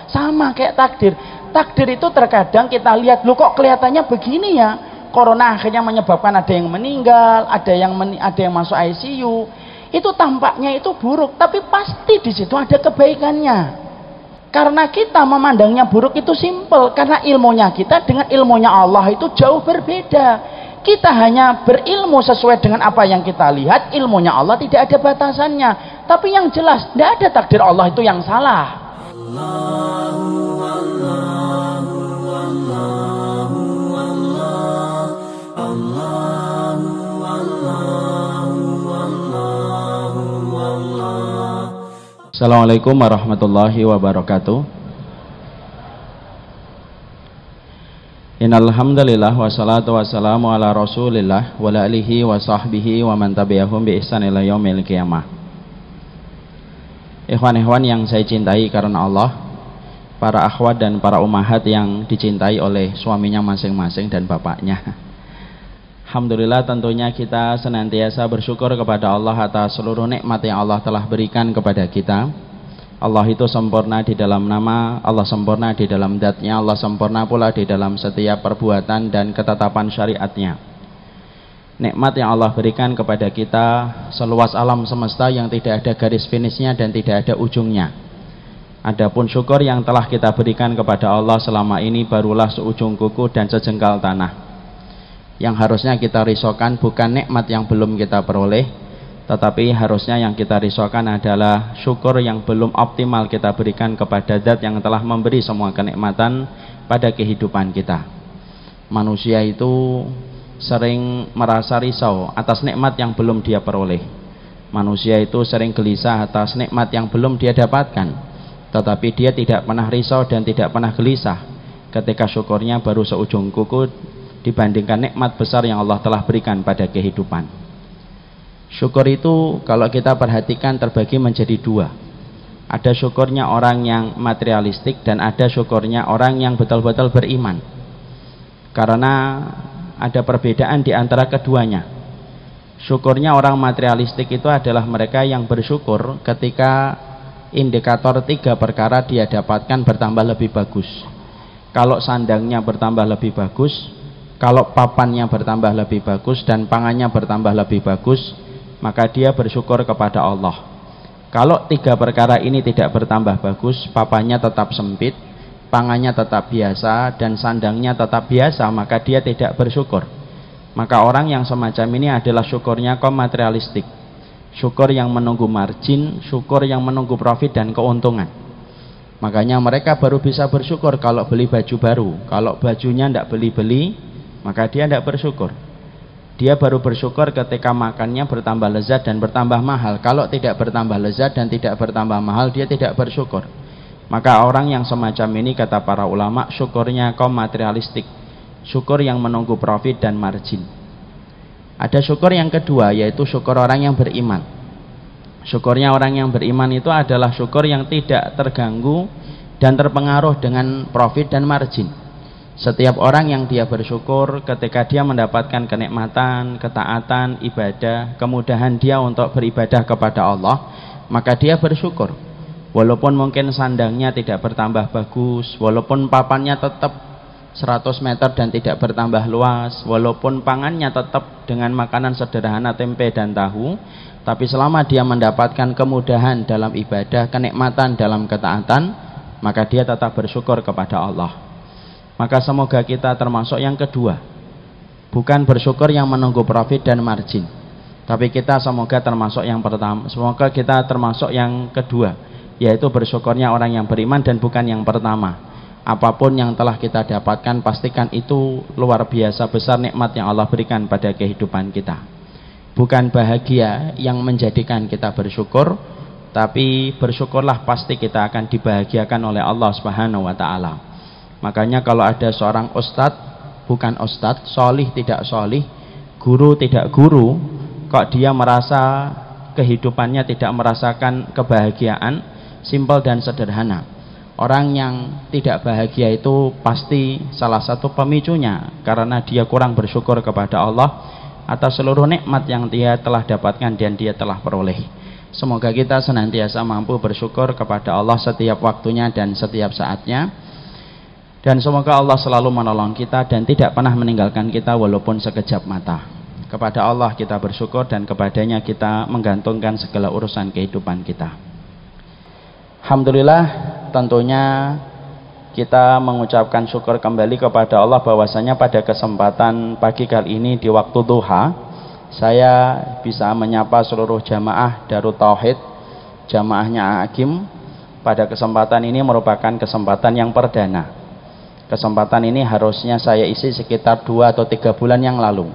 Sama kayak takdir. Takdir itu terkadang kita lihat, loh kok kelihatannya begini ya. Corona akhirnya menyebabkan ada yang meninggal, ada yang masuk ICU. Itu tampaknya itu buruk, tapi pasti di situ ada kebaikannya. Karena kita memandangnya buruk itu simpel, karena ilmunya kita dengan ilmunya Allah itu jauh berbeda. Kita hanya berilmu sesuai dengan apa yang kita lihat, ilmunya Allah tidak ada batasannya. Tapi yang jelas, tidak ada takdir Allah itu yang salah. Assalamualaikum warahmatullahi wabarakatuh. Innal hamdalillah wassalatu wassalamu ala Rasulillah wa alihi wa sahbihi wa man tabi'ahum bi ihsan ila yaumil qiyamah. Ikhwan-ikhwan yang saya cintai karena Allah, para akhwat dan para ummahat yang dicintai oleh suaminya masing-masing dan bapaknya. Alhamdulillah, tentunya kita senantiasa bersyukur kepada Allah atas seluruh nikmat yang Allah telah berikan kepada kita. Allah itu sempurna di dalam nama, Allah sempurna di dalam zat-Nya, Allah sempurna pula di dalam setiap perbuatan dan ketetapan syariat-Nya. Nikmat yang Allah berikan kepada kita seluas alam semesta yang tidak ada garis finishnya dan tidak ada ujungnya. Adapun syukur yang telah kita berikan kepada Allah selama ini barulah seujung kuku dan sejengkal tanah. Yang harusnya kita risaukan bukan nikmat yang belum kita peroleh, tetapi harusnya yang kita risaukan adalah syukur yang belum optimal kita berikan kepada zat yang telah memberi semua kenikmatan pada kehidupan kita. Manusia itu sering merasa risau atas nikmat yang belum dia peroleh. Manusia itu sering gelisah atas nikmat yang belum dia dapatkan, tetapi dia tidak pernah risau dan tidak pernah gelisah ketika syukurnya baru seujung kuku dibandingkan nikmat besar yang Allah telah berikan pada kehidupan. Syukur itu kalau kita perhatikan terbagi menjadi dua. Ada syukurnya orang yang materialistik dan ada syukurnya orang yang betul-betul beriman. Karena ada perbedaan di antara keduanya. Syukurnya orang materialistik itu adalah mereka yang bersyukur ketika indikator 3 perkara dia dapatkan bertambah lebih bagus. Kalau sandangnya bertambah lebih bagus, kalau papannya bertambah lebih bagus dan pangannya bertambah lebih bagus, maka dia bersyukur kepada Allah. Kalau 3 perkara ini tidak bertambah bagus, papannya tetap sempit, pangannya tetap biasa, dan sandangnya tetap biasa, maka dia tidak bersyukur. Maka orang yang semacam ini adalah syukurnya kaum materialistik. Syukur yang menunggu margin, syukur yang menunggu profit dan keuntungan. Makanya mereka baru bisa bersyukur kalau beli baju baru. Kalau bajunya tidak beli-beli, maka dia tidak bersyukur. Dia baru bersyukur ketika makannya bertambah lezat dan bertambah mahal. Kalau tidak bertambah lezat dan tidak bertambah mahal, dia tidak bersyukur. Maka orang yang semacam ini, kata para ulama, syukurnya kaum materialistik, syukur yang menunggu profit dan margin. Ada syukur yang kedua, yaitu syukur orang yang beriman. Syukurnya orang yang beriman itu adalah syukur yang tidak terganggu dan terpengaruh dengan profit dan margin. Setiap orang yang dia bersyukur ketika dia mendapatkan kenikmatan, ketaatan, ibadah, kemudahan dia untuk beribadah kepada Allah, maka dia bersyukur. Walaupun mungkin sandangnya tidak bertambah bagus, walaupun papannya tetap 100 meter dan tidak bertambah luas, walaupun pangannya tetap dengan makanan sederhana tempe dan tahu, tapi selama dia mendapatkan kemudahan dalam ibadah, kenikmatan dalam ketaatan, maka dia tetap bersyukur kepada Allah. Maka semoga kita termasuk yang kedua, bukan bersyukur yang menunggu profit dan margin, tapi kita semoga termasuk yang pertama. Semoga kita termasuk yang kedua, yaitu bersyukurnya orang yang beriman dan bukan yang pertama. Apapun yang telah kita dapatkan, pastikan itu luar biasa besar nikmat yang Allah berikan pada kehidupan kita. Bukan bahagia yang menjadikan kita bersyukur, tapi bersyukurlah pasti kita akan dibahagiakan oleh Allah Subhanahu wa ta'ala. Makanya kalau ada seorang ustadz, bukan ustadz, solih tidak solih, guru tidak guru, kok dia merasa kehidupannya tidak merasakan kebahagiaan, simpel dan sederhana. Orang yang tidak bahagia itu pasti salah satu pemicunya karena dia kurang bersyukur kepada Allah atas seluruh nikmat yang dia telah dapatkan dan dia telah peroleh. Semoga kita senantiasa mampu bersyukur kepada Allah setiap waktunya dan setiap saatnya. Dan semoga Allah selalu menolong kita dan tidak pernah meninggalkan kita walaupun sekejap mata. Kepada Allah kita bersyukur dan kepadanya kita menggantungkan segala urusan kehidupan kita. Alhamdulillah, tentunya kita mengucapkan syukur kembali kepada Allah bahwasanya pada kesempatan pagi kali ini di waktu duha saya bisa menyapa seluruh jamaah Darut Tauhid, jamaahnya Akim. Pada kesempatan ini merupakan kesempatan yang perdana. Kesempatan ini harusnya saya isi sekitar 2 atau 3 bulan yang lalu,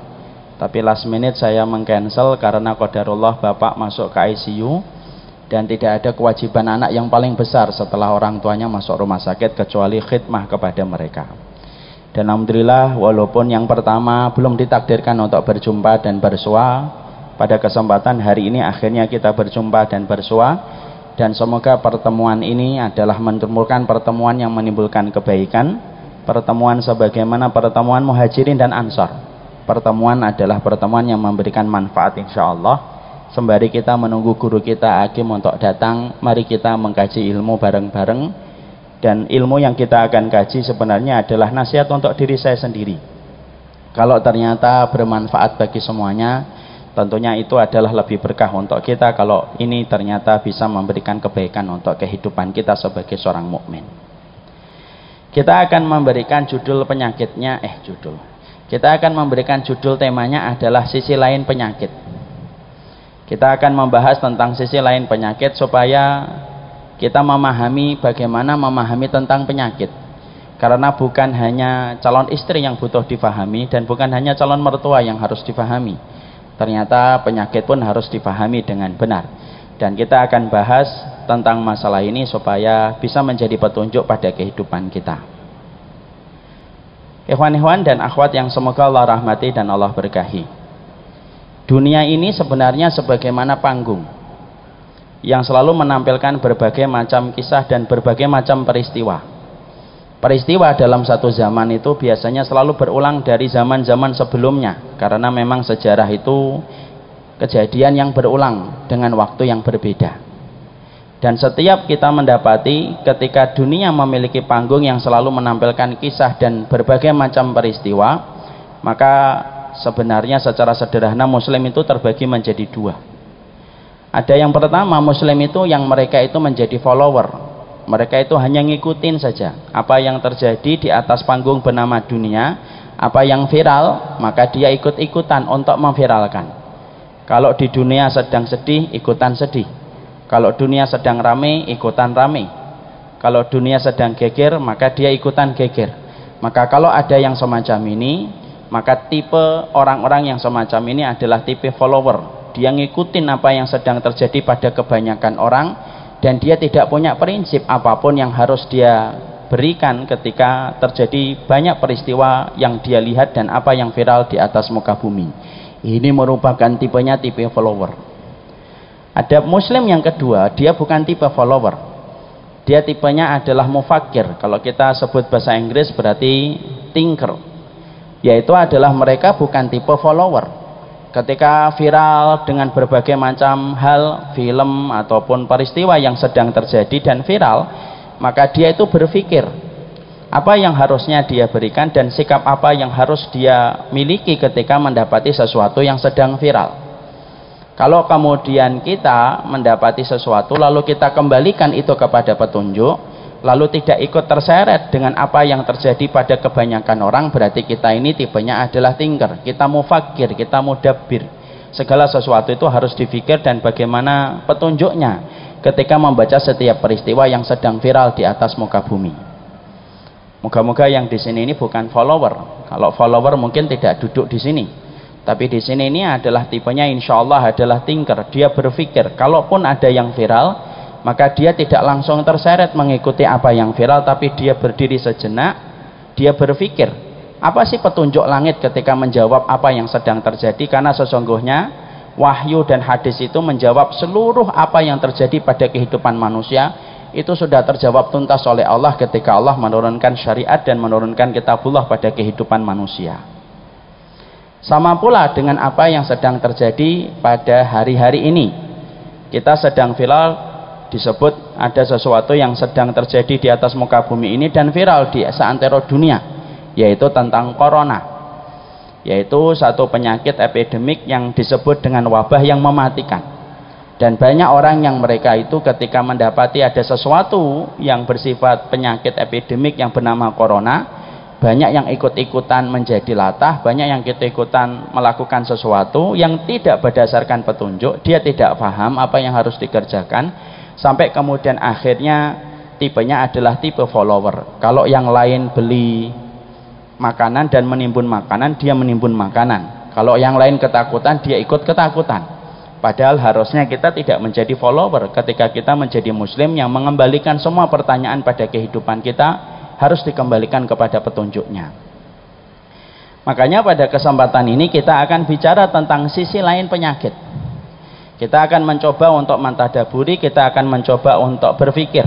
tapi last minute saya mengcancel karena qadarullah bapak masuk ke ICU dan tidak ada kewajiban anak yang paling besar setelah orang tuanya masuk rumah sakit kecuali khidmah kepada mereka. Dan alhamdulillah walaupun yang pertama belum ditakdirkan untuk berjumpa dan bersua, pada kesempatan hari ini akhirnya kita berjumpa dan bersua, dan semoga pertemuan ini adalah merupakan pertemuan yang menimbulkan kebaikan, pertemuan sebagaimana pertemuan Muhajirin dan Ansar. Pertemuan adalah pertemuan yang memberikan manfaat insyaallah. Sembari kita menunggu guru kita Hakim untuk datang, mari kita mengkaji ilmu bareng-bareng. Dan ilmu yang kita akan kaji sebenarnya adalah nasihat untuk diri saya sendiri. Kalau ternyata bermanfaat bagi semuanya, tentunya itu adalah lebih berkah untuk kita kalau ini ternyata bisa memberikan kebaikan untuk kehidupan kita sebagai seorang mukmin. Kita akan memberikan judul penyakitnya, Kita akan memberikan judul temanya adalah sisi lain penyakit. Kita akan membahas tentang sisi lain penyakit supaya kita memahami bagaimana memahami tentang penyakit. Karena bukan hanya calon istri yang butuh difahami dan bukan hanya calon mertua yang harus difahami. Ternyata penyakit pun harus difahami dengan benar. Dan kita akan bahas tentang masalah ini supaya bisa menjadi petunjuk pada kehidupan kita. Ikhwan-ikhwan dan akhwat yang semoga Allah rahmati dan Allah berkahi. Dunia ini sebenarnya sebagaimana panggung yang selalu menampilkan berbagai macam kisah dan berbagai macam peristiwa. Peristiwa dalam satu zaman itu biasanya selalu berulang dari zaman-zaman sebelumnya, karena memang sejarah itu kejadian yang berulang dengan waktu yang berbeda. Dan setiap kita mendapati ketika dunia memiliki panggung yang selalu menampilkan kisah dan berbagai macam peristiwa, maka sebenarnya secara sederhana Muslim itu terbagi menjadi 2. Ada yang pertama, Muslim itu yang mereka itu menjadi follower. Mereka itu hanya ngikutin saja apa yang terjadi di atas panggung bernama dunia. Apa yang viral, maka dia ikut-ikutan untuk memviralkan. Kalau di dunia sedang sedih, ikutan sedih. Kalau dunia sedang rame, ikutan rame. Kalau dunia sedang geger, maka dia ikutan geger. Maka kalau ada yang semacam ini, maka tipe orang-orang yang semacam ini adalah tipe follower. Dia ngikutin apa yang sedang terjadi pada kebanyakan orang, dan dia tidak punya prinsip apapun yang harus dia berikan ketika terjadi banyak peristiwa yang dia lihat dan apa yang viral di atas muka bumi. Ini merupakan tipenya tipe follower. Ada Muslim yang kedua, dia bukan tipe follower. Dia tipenya adalah mufakir. Kalau kita sebut bahasa Inggris berarti thinker. Yaitu adalah mereka bukan tipe follower. Ketika viral dengan berbagai macam hal, film ataupun peristiwa yang sedang terjadi dan viral, maka dia itu berpikir apa yang harusnya dia berikan dan sikap apa yang harus dia miliki ketika mendapati sesuatu yang sedang viral. Kalau kemudian kita mendapati sesuatu lalu kita kembalikan itu kepada petunjuk, lalu tidak ikut terseret dengan apa yang terjadi pada kebanyakan orang, berarti kita ini tipenya adalah thinker. Kita mufakir, kita mudabbir. Segala sesuatu itu harus dipikir dan bagaimana petunjuknya ketika membaca setiap peristiwa yang sedang viral di atas muka bumi. Moga-moga yang di sini ini bukan follower. Kalau follower mungkin tidak duduk di sini. Tapi di sini ini adalah tipenya insyaallah adalah thinker. Dia berpikir, kalaupun ada yang viral, maka dia tidak langsung terseret mengikuti apa yang viral, tapi dia berdiri sejenak, dia berpikir apa sih petunjuk langit ketika menjawab apa yang sedang terjadi, karena sesungguhnya wahyu dan hadis itu menjawab seluruh apa yang terjadi pada kehidupan manusia. Itu sudah terjawab tuntas oleh Allah ketika Allah menurunkan syariat dan menurunkan kitabullah pada kehidupan manusia. Sama pula dengan apa yang sedang terjadi pada hari-hari ini. Kita sedang viral, disebut ada sesuatu yang sedang terjadi di atas muka bumi ini dan viral di seantero dunia, yaitu tentang corona, yaitu satu penyakit epidemik yang disebut dengan wabah yang mematikan. Dan banyak orang yang mereka itu ketika mendapati ada sesuatu yang bersifat penyakit epidemik yang bernama corona, banyak yang ikut-ikutan menjadi latah, banyak yang ikut-ikutan melakukan sesuatu yang tidak berdasarkan petunjuk. Dia tidak paham apa yang harus dikerjakan, sampai kemudian akhirnya tipenya adalah tipe follower. Kalau yang lain beli makanan dan menimbun makanan, dia menimbun makanan. Kalau yang lain ketakutan, dia ikut ketakutan. Padahal harusnya kita tidak menjadi follower ketika kita menjadi muslim yang mengembalikan semua pertanyaan pada kehidupan kita harus dikembalikan kepada petunjuknya. Makanya pada kesempatan ini kita akan bicara tentang sisi lain penyakit. Kita akan mencoba untuk mentadaburi, kita akan mencoba untuk berpikir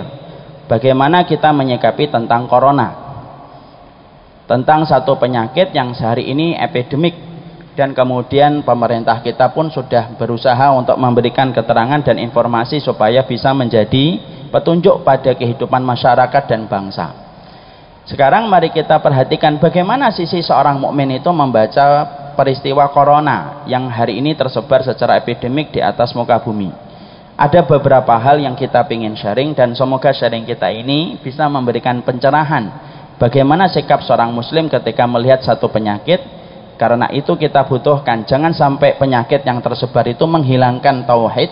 bagaimana kita menyikapi tentang corona, tentang satu penyakit yang sehari ini epidemik, dan kemudian pemerintah kita pun sudah berusaha untuk memberikan keterangan dan informasi supaya bisa menjadi petunjuk pada kehidupan masyarakat dan bangsa. Sekarang mari kita perhatikan bagaimana sisi seorang mukmin itu membaca peristiwa corona yang hari ini tersebar secara epidemik di atas muka bumi. Ada beberapa hal yang kita ingin sharing, dan semoga sharing kita ini bisa memberikan pencerahan bagaimana sikap seorang muslim ketika melihat satu penyakit. Karena itu kita butuhkan, jangan sampai penyakit yang tersebar itu menghilangkan tauhid,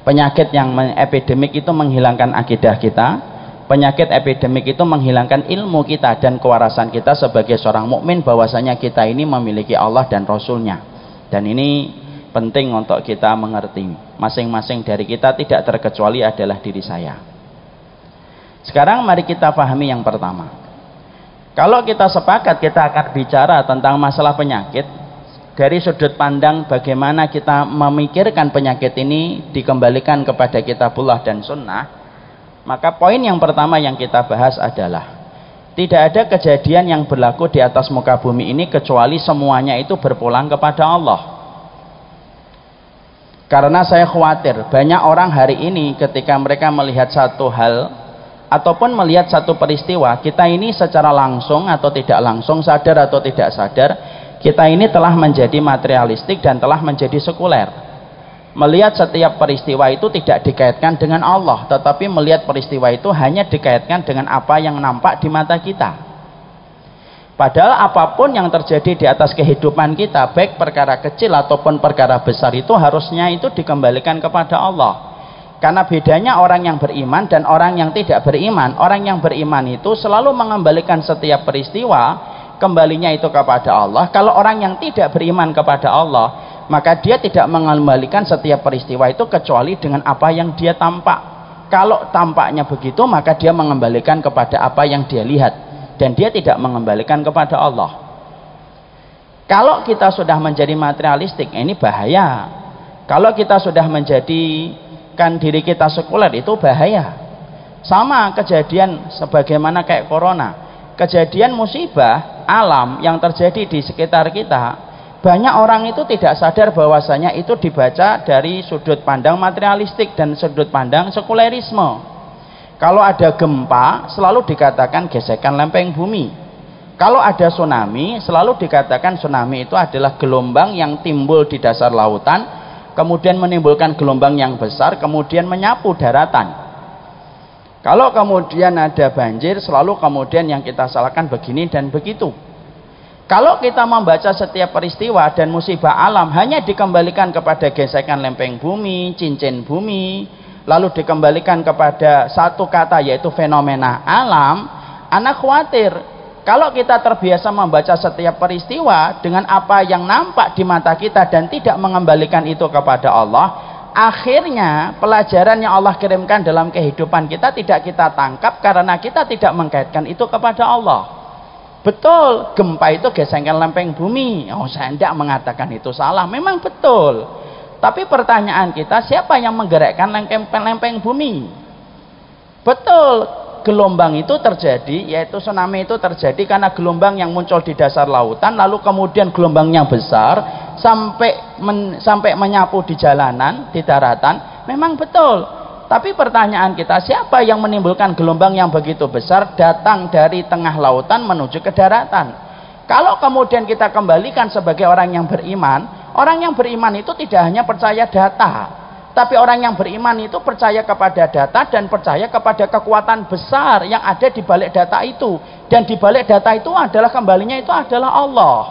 penyakit yang epidemik itu menghilangkan akidah kita, penyakit epidemik itu menghilangkan ilmu kita dan kewarasan kita sebagai seorang mukmin bahwasanya kita ini memiliki Allah dan Rasulnya. Dan ini penting untuk kita mengerti. Masing-masing dari kita tidak terkecuali adalah diri saya. Sekarang mari kita pahami yang pertama. Kalau kita sepakat kita akan bicara tentang masalah penyakit dari sudut pandang bagaimana kita memikirkan penyakit ini dikembalikan kepada kitabullah dan sunnah, maka poin yang pertama yang kita bahas adalah tidak ada kejadian yang berlaku di atas muka bumi ini kecuali semuanya itu berpulang kepada Allah. Karena saya khawatir banyak orang hari ini ketika mereka melihat satu hal ataupun melihat satu peristiwa, kita ini secara langsung atau tidak langsung, sadar atau tidak sadar, kita ini telah menjadi materialistik dan telah menjadi sekuler. Melihat setiap peristiwa itu tidak dikaitkan dengan Allah, tetapi melihat peristiwa itu hanya dikaitkan dengan apa yang nampak di mata kita. Padahal apapun yang terjadi di atas kehidupan kita, baik perkara kecil ataupun perkara besar, itu harusnya itu dikembalikan kepada Allah. Karena bedanya orang yang beriman dan orang yang tidak beriman. Orang yang beriman itu selalu mengembalikan setiap peristiwa, kembalinya itu kepada Allah. Kalau orang yang tidak beriman kepada Allah, maka dia tidak mengembalikan setiap peristiwa itu kecuali dengan apa yang dia tampak. Kalau tampaknya begitu, maka dia mengembalikan kepada apa yang dia lihat, dan dia tidak mengembalikan kepada Allah. Kalau kita sudah menjadi materialistik, ini bahaya. Kalau kita sudah menjadi diri kita sekuler, itu bahaya. Sama kejadian sebagaimana kayak corona, kejadian musibah alam yang terjadi di sekitar kita, banyak orang itu tidak sadar bahwasanya itu dibaca dari sudut pandang materialistik dan sudut pandang sekulerisme. Kalau ada gempa selalu dikatakan gesekan lempeng bumi. Kalau ada tsunami selalu dikatakan tsunami itu adalah gelombang yang timbul di dasar lautan, kemudian menimbulkan gelombang yang besar, kemudian menyapu daratan. Kalau kemudian ada banjir, selalu kemudian yang kita salahkan begini dan begitu. Kalau kita membaca setiap peristiwa dan musibah alam hanya dikembalikan kepada gesekan lempeng bumi, cincin bumi, lalu dikembalikan kepada satu kata yaitu fenomena alam, anak khawatir. Kalau kita terbiasa membaca setiap peristiwa dengan apa yang nampak di mata kita dan tidak mengembalikan itu kepada Allah, akhirnya pelajaran yang Allah kirimkan dalam kehidupan kita tidak kita tangkap karena kita tidak mengkaitkan itu kepada Allah. Betul, gempa itu gesekan lempeng bumi. Oh, saya tidak mengatakan itu salah, memang betul. Tapi pertanyaan kita, siapa yang menggerakkan lempeng bumi? Betul, gelombang itu terjadi, yaitu tsunami itu terjadi karena gelombang yang muncul di dasar lautan, lalu kemudian gelombangnya besar sampai menyapu di jalanan, di daratan, Memang betul. Tapi pertanyaan kita, siapa yang menimbulkan gelombang yang begitu besar datang dari tengah lautan menuju ke daratan? Kalau kemudian kita kembalikan sebagai orang yang beriman itu tidak hanya percaya data, tapi orang yang beriman itu percaya kepada data dan percaya kepada kekuatan besar yang ada di balik data itu. Dan di balik data itu adalah kembalinya itu adalah Allah.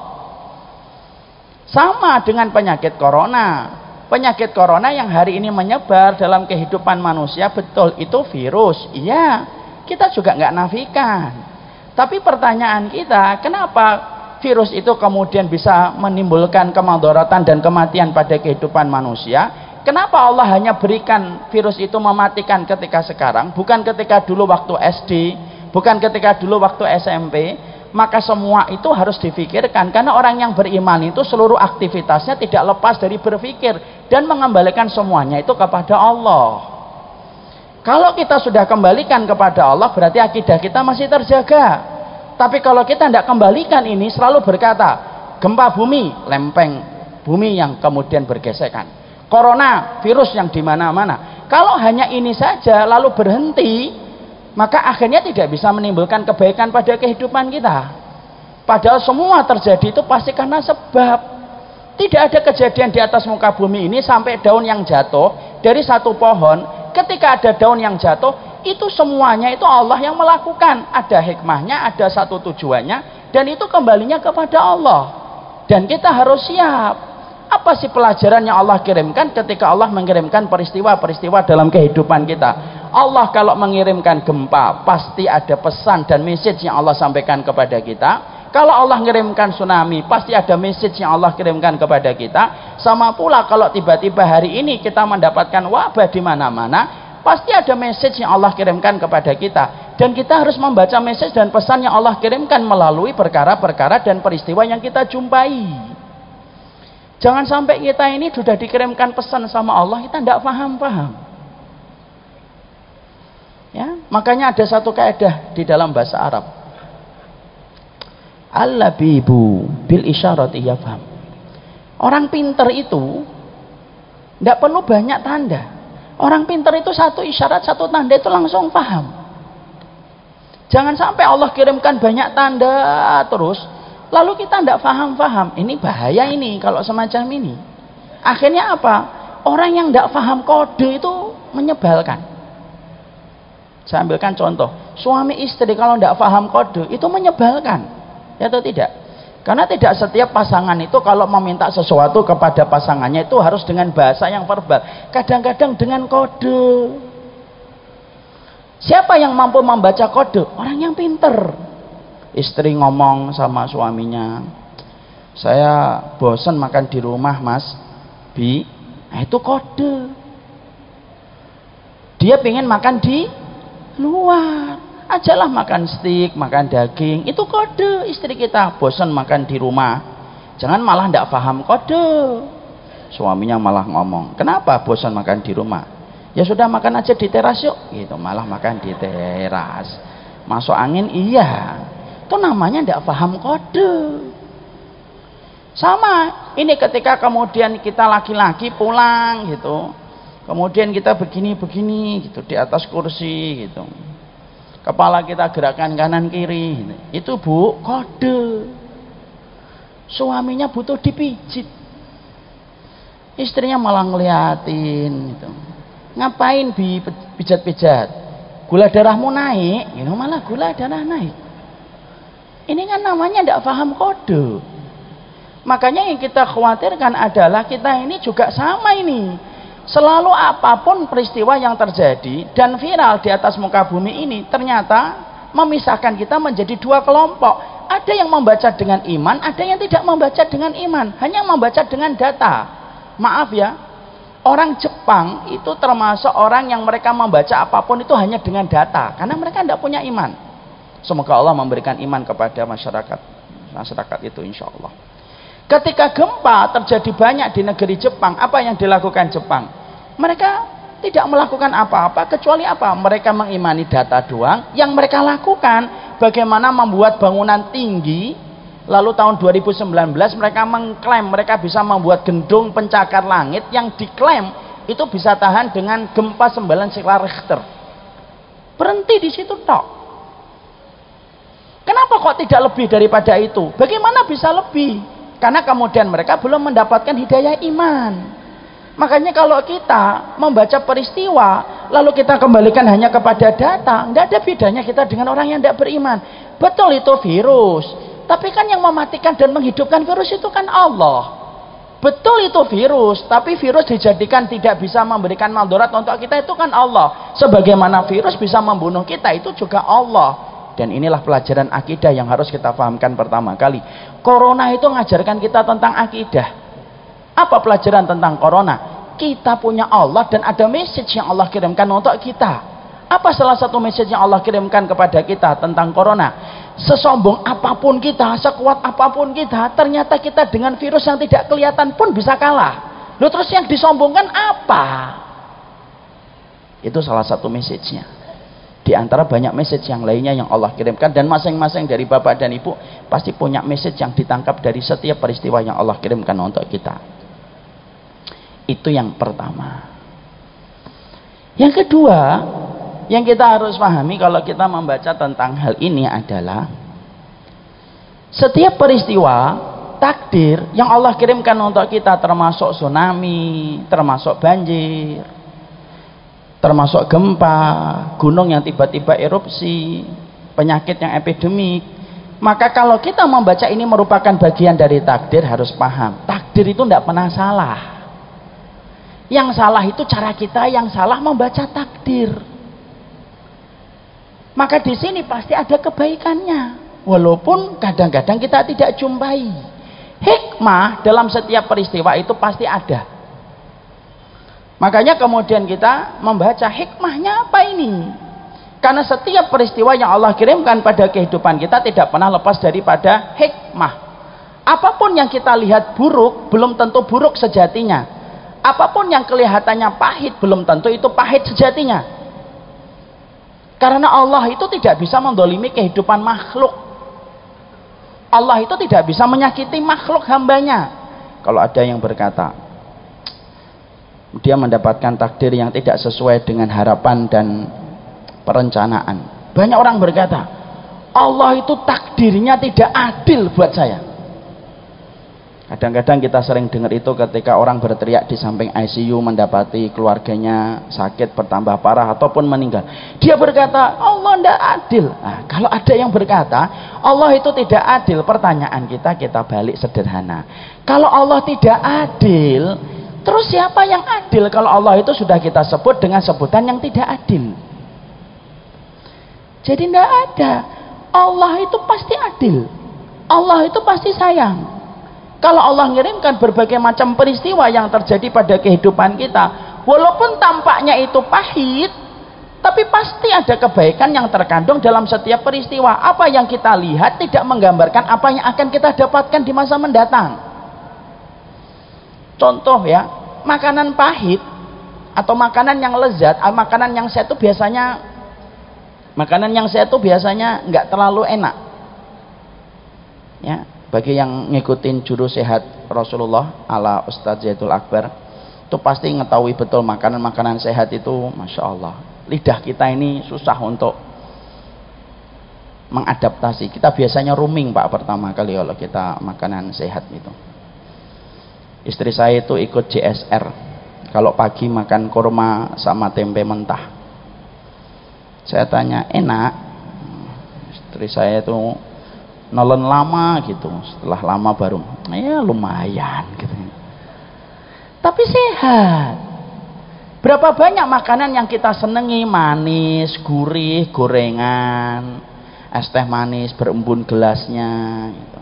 Sama dengan penyakit corona. Penyakit corona yang hari ini menyebar dalam kehidupan manusia, betul itu virus. Iya, kita juga nggak nafikan. Tapi pertanyaan kita, kenapa virus itu kemudian bisa menimbulkan kemadharatan dan kematian pada kehidupan manusia? Kenapa Allah hanya berikan virus itu mematikan ketika sekarang, bukan ketika dulu waktu SD, bukan ketika dulu waktu SMP? Maka semua itu harus difikirkan, karena orang yang beriman itu seluruh aktivitasnya tidak lepas dari berpikir dan mengembalikan semuanya itu kepada Allah. Kalau kita sudah kembalikan kepada Allah, berarti akidah kita masih terjaga. Tapi kalau kita tidak kembalikan ini, selalu berkata gempa bumi, lempeng bumi yang kemudian bergesekan, corona, virus yang di mana-mana. Kalau hanya ini saja lalu berhenti, maka akhirnya tidak bisa menimbulkan kebaikan pada kehidupan kita. Padahal semua terjadi itu pasti karena sebab. Tidak ada kejadian di atas muka bumi ini sampai daun yang jatuh dari satu pohon. Ketika ada daun yang jatuh, itu semuanya itu Allah yang melakukan. Ada hikmahnya, ada satu tujuannya, dan itu kembalinya kepada Allah. Dan kita harus siap. Apa sih pelajaran yang Allah kirimkan ketika Allah mengirimkan peristiwa-peristiwa dalam kehidupan kita? Allah kalau mengirimkan gempa, pasti ada pesan dan message yang Allah sampaikan kepada kita. Kalau Allah mengirimkan tsunami, pasti ada message yang Allah kirimkan kepada kita. Sama pula kalau tiba-tiba hari ini kita mendapatkan wabah di mana-mana, pasti ada message yang Allah kirimkan kepada kita. Dan kita harus membaca message dan pesan yang Allah kirimkan melalui perkara-perkara dan peristiwa yang kita jumpai. Jangan sampai kita ini sudah dikirimkan pesan sama Allah, kita tidak paham-paham. Ya, makanya ada satu kaidah di dalam bahasa Arab. Al-labibu bil isyarati yafham. Orang pintar itu tidak perlu banyak tanda. Orang pintar itu satu isyarat, satu tanda itu langsung paham. Jangan sampai Allah kirimkan banyak tanda terus, lalu kita tidak paham-paham. Ini bahaya ini kalau semacam ini. Akhirnya apa? Orang yang tidak paham kode itu menyebalkan. Saya ambilkan contoh. Suami istri kalau tidak paham kode itu menyebalkan. Ya atau tidak? Karena tidak setiap pasangan itu kalau meminta sesuatu kepada pasangannya itu harus dengan bahasa yang verbal. Kadang-kadang dengan kode. Siapa yang mampu membaca kode? Orang yang pinter. Istri ngomong sama suaminya, saya bosan makan di rumah mas Bi. Nah, itu kode. Dia pengen makan di luar, ajalah makan steak, makan daging. Itu kode istri kita, bosan makan di rumah. Jangan malah tidak paham kode. Suaminya malah ngomong, kenapa bosan makan di rumah? Ya sudah makan aja di teras yuk. Gitu, malah makan di teras. Masuk angin, iya. Itu namanya tidak paham kode. Sama ini ketika kemudian kita laki-laki pulang gitu, kemudian kita begini-begini gitu di atas kursi gitu, kepala kita gerakan kanan kiri gitu. Itu bu kode. Suaminya butuh dipijit, istrinya malah ngeliatin gitu. Ngapain Bi pijat-pijat? Gula darahmu naik, gitu, malah gula darah naik. Ini kan namanya tidak paham kode. Makanya yang kita khawatirkan adalah kita ini juga sama ini. Selalu apapun peristiwa yang terjadi dan viral di atas muka bumi ini ternyata memisahkan kita menjadi dua kelompok. Ada yang membaca dengan iman, ada yang tidak membaca dengan iman, hanya membaca dengan data. Maaf ya, orang Jepang itu termasuk orang yang mereka membaca apapun itu hanya dengan data, karena mereka tidak punya iman. Semoga Allah memberikan iman kepada masyarakat itu insya Allah. Ketika gempa terjadi banyak di negeri Jepang, apa yang dilakukan Jepang? Mereka tidak melakukan apa-apa kecuali apa? Mereka mengimani data doang. Yang mereka lakukan bagaimana membuat bangunan tinggi. Lalu tahun 2019 mereka mengklaim mereka bisa membuat gedung pencakar langit yang diklaim itu bisa tahan dengan gempa 9 skala Richter. Berhenti di situ tok. Kenapa kok tidak lebih daripada itu? Bagaimana bisa lebih? Karena kemudian mereka belum mendapatkan hidayah iman. Makanya kalau kita membaca peristiwa lalu kita kembalikan hanya kepada data, nggak ada bedanya kita dengan orang yang tidak beriman. Betul itu virus, tapi kan yang mematikan dan menghidupkan virus itu kan Allah. Betul itu virus, tapi virus dijadikan tidak bisa memberikan mandarat untuk kita itu kan Allah. Sebagaimana virus bisa membunuh kita itu juga Allah. Dan inilah pelajaran akidah yang harus kita pahamkan pertama kali. Corona itu mengajarkan kita tentang akidah. Apa pelajaran tentang corona? Kita punya Allah dan ada message yang Allah kirimkan untuk kita. Apa salah satu message yang Allah kirimkan kepada kita tentang corona? Sesombong apapun kita, sekuat apapun kita, ternyata kita dengan virus yang tidak kelihatan pun bisa kalah. Loh, terus yang disombongkan apa? Itu salah satu message-nya. Di antara banyak message yang lainnya yang Allah kirimkan, dan masing-masing dari bapak dan ibu pasti punya message yang ditangkap dari setiap peristiwa yang Allah kirimkan untuk kita. Itu yang pertama. Yang kedua, yang kita harus pahami kalau kita membaca tentang hal ini adalah setiap peristiwa takdir yang Allah kirimkan untuk kita, termasuk tsunami, termasuk banjir, termasuk gempa, gunung yang tiba-tiba erupsi, penyakit yang epidemik. Maka kalau kita membaca ini merupakan bagian dari takdir, harus paham takdir itu tidak pernah salah. Yang salah itu cara kita yang salah membaca takdir. Maka di sini pasti ada kebaikannya, walaupun kadang-kadang kita tidak jumpai. Hikmah dalam setiap peristiwa itu pasti ada. Makanya kemudian kita membaca hikmahnya apa ini? Karena setiap peristiwa yang Allah kirimkan pada kehidupan kita tidak pernah lepas daripada hikmah. Apapun yang kita lihat buruk belum tentu buruk sejatinya. Apapun yang kelihatannya pahit belum tentu itu pahit sejatinya. Karena Allah itu tidak bisa mendolimi kehidupan makhluk. Allah itu tidak bisa menyakiti makhluk hambanya. Kalau ada yang berkata dia mendapatkan takdir yang tidak sesuai dengan harapan dan perencanaan, banyak orang berkata Allah itu takdirnya tidak adil buat saya. Kadang-kadang kita sering dengar itu ketika orang berteriak di samping ICU mendapati keluarganya sakit bertambah parah ataupun meninggal. Dia berkata Allah tidak adil. Nah, kalau ada yang berkata Allah itu tidak adil, pertanyaan kita balik sederhana. Kalau Allah tidak adil, terus siapa yang adil kalau Allah itu sudah kita sebut dengan sebutan yang tidak adil? Jadi tidak ada. Allah itu pasti adil. Allah itu pasti sayang. Kalau Allah mengirimkan berbagai macam peristiwa yang terjadi pada kehidupan kita, walaupun tampaknya itu pahit, tapi pasti ada kebaikan yang terkandung dalam setiap peristiwa. Apa yang kita lihat tidak menggambarkan apa yang akan kita dapatkan di masa mendatang. Contoh ya, makanan pahit atau makanan yang lezat, makanan yang sehat itu biasanya nggak terlalu enak. Ya. Bagi yang ngikutin juru sehat Rasulullah ala Ustadz Zaidul Akbar, itu pasti ngetahui betul makanan-makanan sehat itu, Masya Allah, lidah kita ini susah untuk mengadaptasi. Kita biasanya rooming Pak pertama kali kalau kita makanan sehat itu. Istri saya itu ikut JSR, kalau pagi makan kurma sama tempe mentah. Saya tanya enak, istri saya itu nolon lama gitu, setelah lama baru ya lumayan gitu, tapi sehat. Berapa banyak makanan yang kita senengi, manis, gurih, gorengan, es teh manis berembun gelasnya gitu.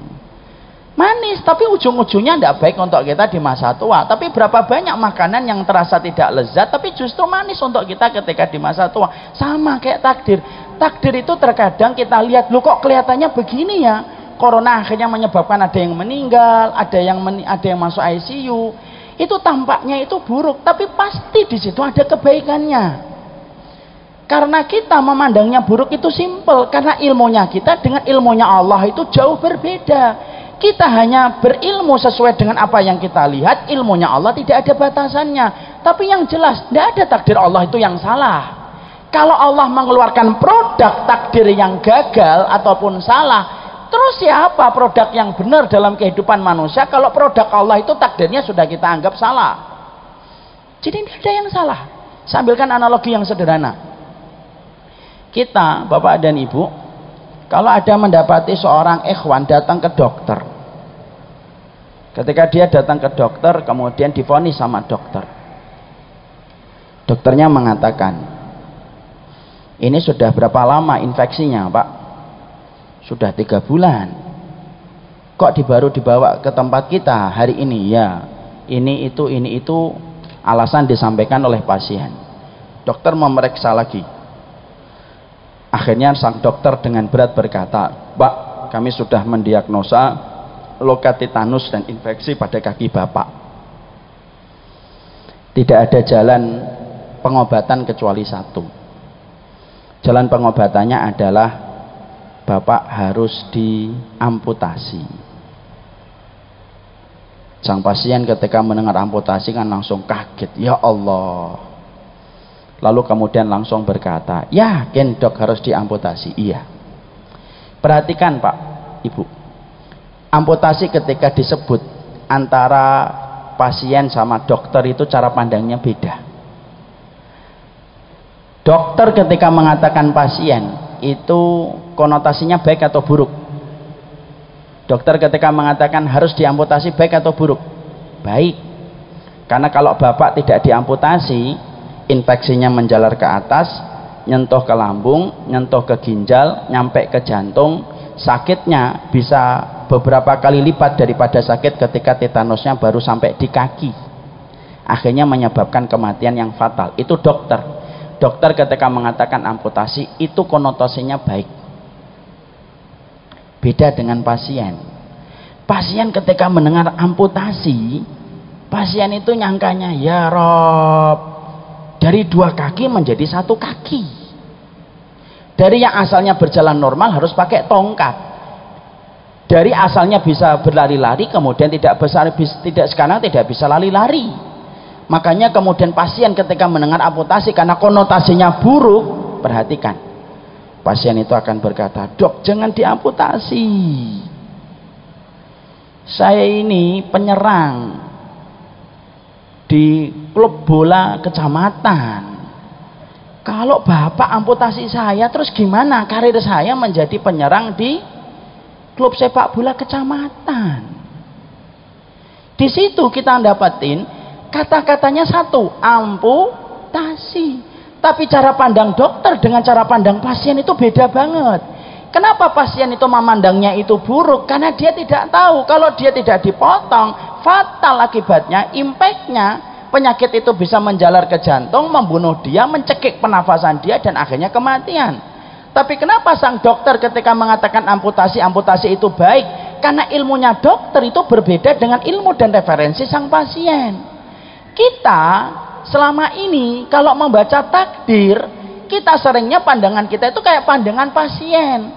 Manis tapi ujung-ujungnya tidak baik untuk kita di masa tua. Tapi berapa banyak makanan yang terasa tidak lezat tapi justru manis untuk kita ketika di masa tua. Sama kayak takdir. Takdir itu terkadang kita lihat, loh kok kelihatannya begini ya. Corona akhirnya menyebabkan ada yang meninggal, ada yang masuk ICU. Itu tampaknya itu buruk, tapi pasti di situ ada kebaikannya. Karena kita memandangnya buruk itu simpel, karena ilmunya kita dengan ilmunya Allah itu jauh berbeda. Kita hanya berilmu sesuai dengan apa yang kita lihat, ilmunya Allah tidak ada batasannya. Tapi yang jelas, tidak ada takdir Allah itu yang salah. Kalau Allah mengeluarkan produk takdir yang gagal ataupun salah, terus siapa produk yang benar dalam kehidupan manusia kalau produk Allah itu takdirnya sudah kita anggap salah? Jadi tidak ada yang salah. Saya ambilkan analogi yang sederhana. Kita, Bapak dan Ibu, kalau ada mendapati seorang ikhwan datang ke dokter, ketika dia datang ke dokter kemudian divonis sama dokter, dokternya mengatakan, ini sudah berapa lama infeksinya Pak? Sudah 3 bulan. Kok baru dibawa ke tempat kita hari ini? Ya, ini itu alasan disampaikan oleh pasien. Dokter memeriksa lagi. Akhirnya sang dokter dengan berat berkata, Pak, kami sudah mendiagnosa luka tetanus dan infeksi pada kaki Bapak. Tidak ada jalan pengobatan kecuali satu. Jalan pengobatannya adalah Bapak harus diamputasi. Sang pasien ketika mendengar amputasi kan langsung kaget, ya Allah. Lalu kemudian langsung berkata, yakin dok harus diamputasi? Iya. Perhatikan Pak, Ibu, amputasi ketika disebut antara pasien sama dokter itu cara pandangnya beda. Dokter ketika mengatakan pasien itu konotasinya baik atau buruk? Dokter ketika mengatakan harus diamputasi baik atau buruk? Baik. Karena kalau Bapak tidak diamputasi, infeksinya menjalar ke atas, nyentuh ke lambung, nyentuh ke ginjal, nyampe ke jantung, sakitnya bisa beberapa kali lipat daripada sakit ketika tetanusnya baru sampai di kaki. Akhirnya menyebabkan kematian yang fatal. Itu dokter. Dokter ketika mengatakan amputasi itu konotasinya baik. Beda dengan pasien. Pasien ketika mendengar amputasi, pasien itu nyangkanya, ya Rob, dari 2 kaki menjadi 1 kaki. Dari yang asalnya berjalan normal harus pakai tongkat. Dari asalnya bisa berlari-lari kemudian sekarang tidak bisa lari-lari. Makanya kemudian pasien ketika mendengar amputasi karena konotasinya buruk, perhatikan, pasien itu akan berkata, dok jangan diamputasi, saya ini penyerang di klub bola kecamatan, kalau Bapak amputasi saya terus gimana karir saya menjadi penyerang di klub sepak bola kecamatan? Di situ kita dapatin kata-katanya satu, amputasi. Tapi cara pandang dokter dengan cara pandang pasien itu beda banget. Kenapa pasien itu memandangnya itu buruk? Karena dia tidak tahu kalau dia tidak dipotong, fatal akibatnya, impactnya, penyakit itu bisa menjalar ke jantung, membunuh dia, mencekik pernafasan dia, dan akhirnya kematian. Tapi kenapa sang dokter ketika mengatakan amputasi itu baik? Karena ilmunya dokter itu berbeda dengan ilmu dan referensi sang pasien. Kita selama ini kalau membaca takdir, kita seringnya pandangan kita itu kayak pandangan pasien.